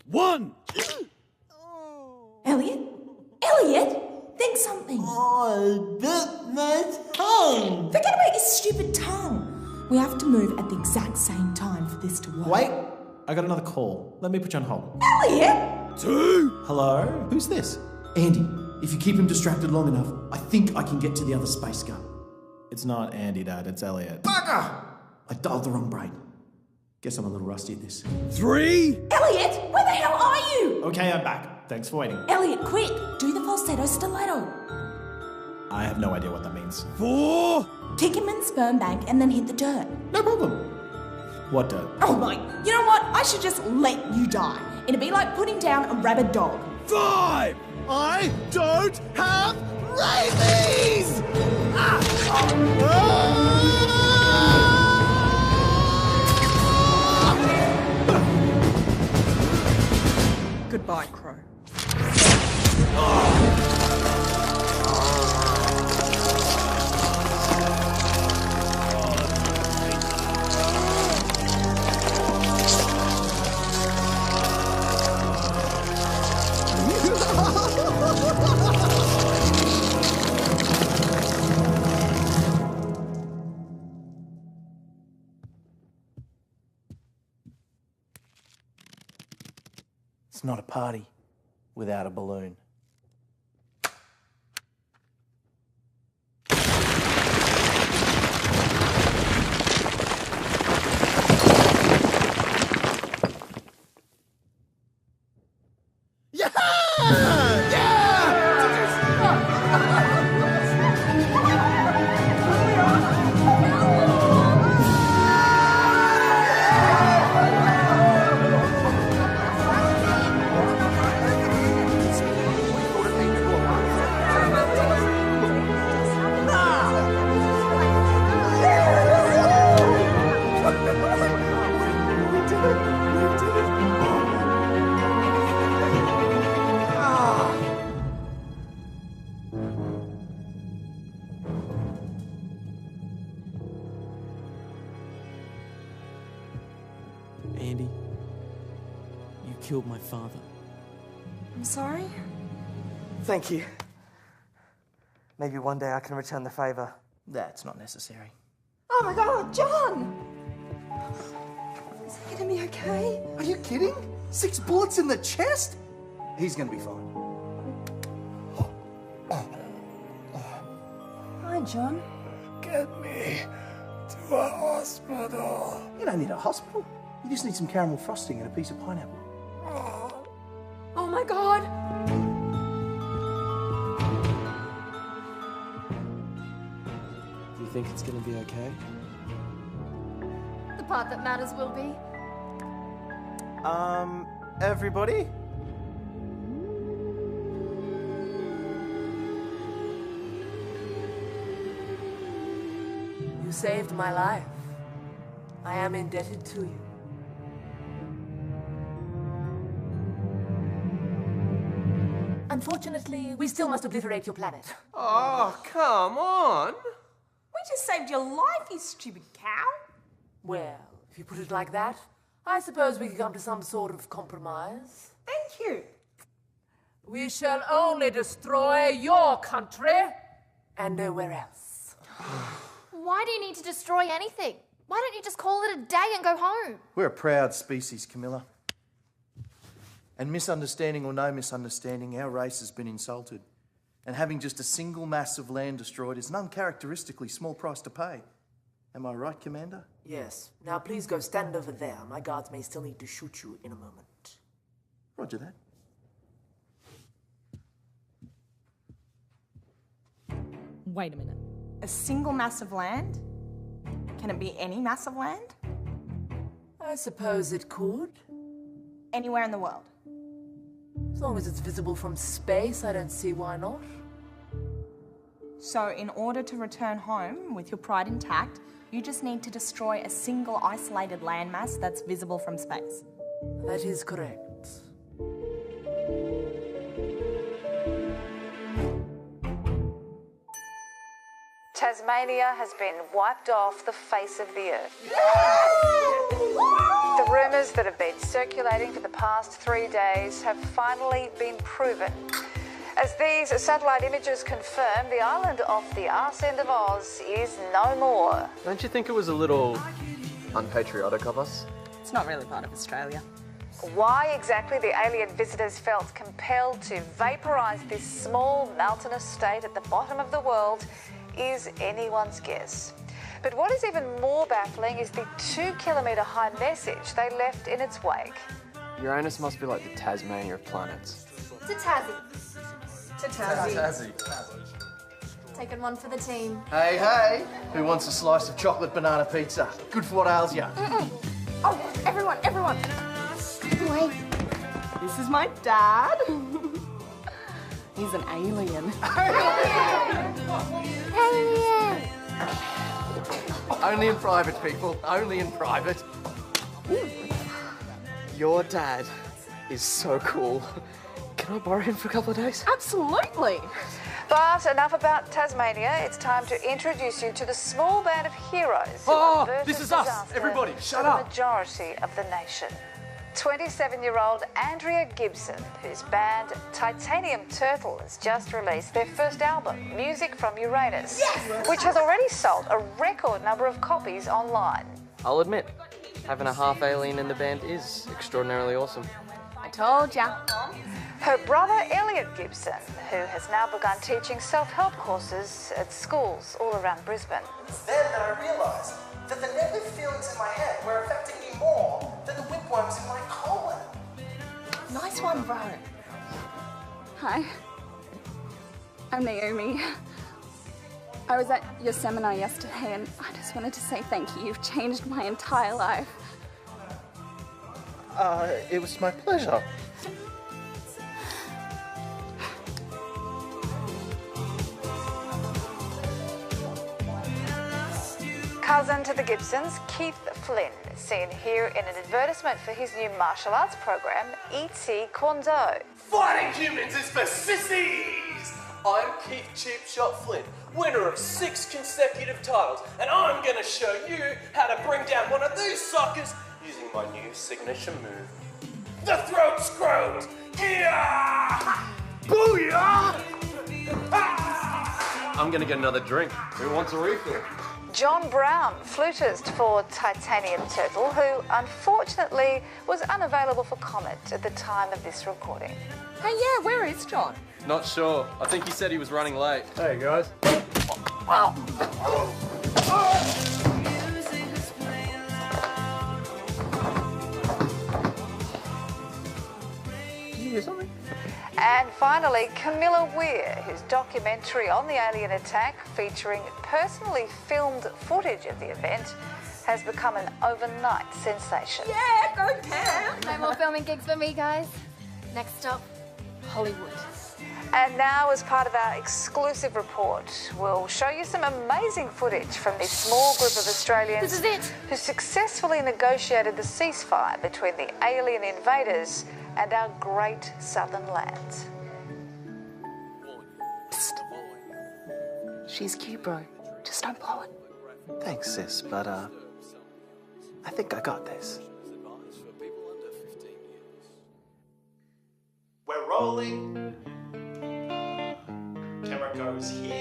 One! Elliot? Elliot? Think something. I bit my tongue. Forget about your stupid tongue. We have to move at the exact same time for this to work. Wait, I got another call. Let me put you on hold. Elliot! 2! Hello? Who's this? Andy, if you keep him distracted long enough, I think I can get to the other space gun. It's not Andy, Dad. It's Elliot. Bugger! I dialed the wrong brain. Guess I'm a little rusty at this. 3! Elliot, where the hell are you? Okay, I'm back. Thanks for waiting. Elliot, quick! Do the falsetto stiletto. I have no idea what that means. 4! Kick him in sperm bank and then hit the dirt. No problem. What dirt? Oh my, you know what? I should just let you die. It'd be like putting down a rabid dog. 5! I don't have rabies! Goodbye, Crow. It's not a party without a balloon. Andy, you killed my father. I'm sorry? Thank you. Maybe one day I can return the favour. That's not necessary. Oh my God, John! Is he gonna be okay? Are you kidding? 6 bullets in the chest? He's gonna be fine. Hi, John. Get me to a hospital. You don't need a hospital. You just need some caramel frosting and a piece of pineapple. Oh my God! Do you think it's gonna be okay? The part that matters will be. Everybody? You saved my life. I am indebted to you. Unfortunately, we still must obliterate your planet. Oh, come on! We just saved your life, you stupid cow. Well, if you put it like that, I suppose we can come to some sort of compromise. Thank you. We shall only destroy your country and nowhere else. Why do you need to destroy anything? Why don't you just call it a day and go home? We're a proud species, Camilla. And misunderstanding or no misunderstanding, our race has been insulted. And having just a single mass of land destroyed is an uncharacteristically small price to pay. Am I right, Commander? Yes. Now please go stand over there. My guards may still need to shoot you in a moment. Roger that. Wait a minute. A single mass of land? Can it be any mass of land? I suppose it could. Anywhere in the world. As long as it's visible from space, I don't see why not. So, in order to return home with your pride intact, you just need to destroy a single isolated landmass that's visible from space. That is correct. Tasmania has been wiped off the face of the earth. The rumours that have been circulating for the past 3 days have finally been proven. As these satellite images confirm, the island off the arse end of Oz is no more. Don't you think it was a little unpatriotic of us? It's not really part of Australia. Why exactly the alien visitors felt compelled to vaporise this small mountainous state at the bottom of the world is anyone's guess. But what is even more baffling is the 2-kilometre high message they left in its wake. Uranus must be like the Tasmania of planets. To Tassie. To Tassie. Taking one for the team. Hey, hey! Who wants a slice of chocolate banana pizza? Good for what ails ya. Oh, everyone! Wait. This is my dad. He's an alien. Alien! Only in private, people. Only in private. Your dad is so cool. Can I borrow him for a couple of days? Absolutely. But enough about Tasmania. It's time to introduce you to the small band of heroes who averted this is us. disaster Everybody, shut for up. the majority of the nation. 27-year-old Andrea Gibson, whose band Titanium Turtle has just released their first album, Music from Uranus, which has already sold a record number of copies online. I'll admit, having a half alien in the band is extraordinarily awesome. I told ya. Her brother Elliot Gibson, who has now begun teaching self-help courses at schools all around Brisbane. It's then that I realised that the negative feelings in my head were affecting me more than the whipworms in my colon. Nice one, bro. Hi, I'm Naomi. I was at your seminar yesterday and I just wanted to say thank you. You've changed my entire life. It was my pleasure. Cousin to the Gibsons, Keith Flynn, seen here in an advertisement for his new martial arts program, E.T. Kondo. Fighting humans is for sissies! I'm Keith Cheap Shot Flynn, winner of 6 consecutive titles, and I'm gonna show you how to bring down one of these suckers using my new signature move. The throat screwed! Yeah! Booyah! Ah! I'm gonna get another drink. Who wants a refill? John Brown, flutist for Titanium Turtle, who unfortunately was unavailable for comment at the time of this recording. Hey, yeah, where is John? Not sure. I think he said he was running late. Hey, guys. Did you hear something? And finally, Camilla Weir, whose documentary on the alien attack featuring personally filmed footage of the event has become an overnight sensation. Yeah, go Cam! No more filming gigs for me, guys. Next stop, Hollywood. And now, as part of our exclusive report, we'll show you some amazing footage from this small group of Australians This is it. who successfully negotiated the ceasefire between the alien invaders and our great southern lands. She's cute, bro. Just don't blow it. Thanks, sis, but I think I got this. We're rolling. Camera goes here.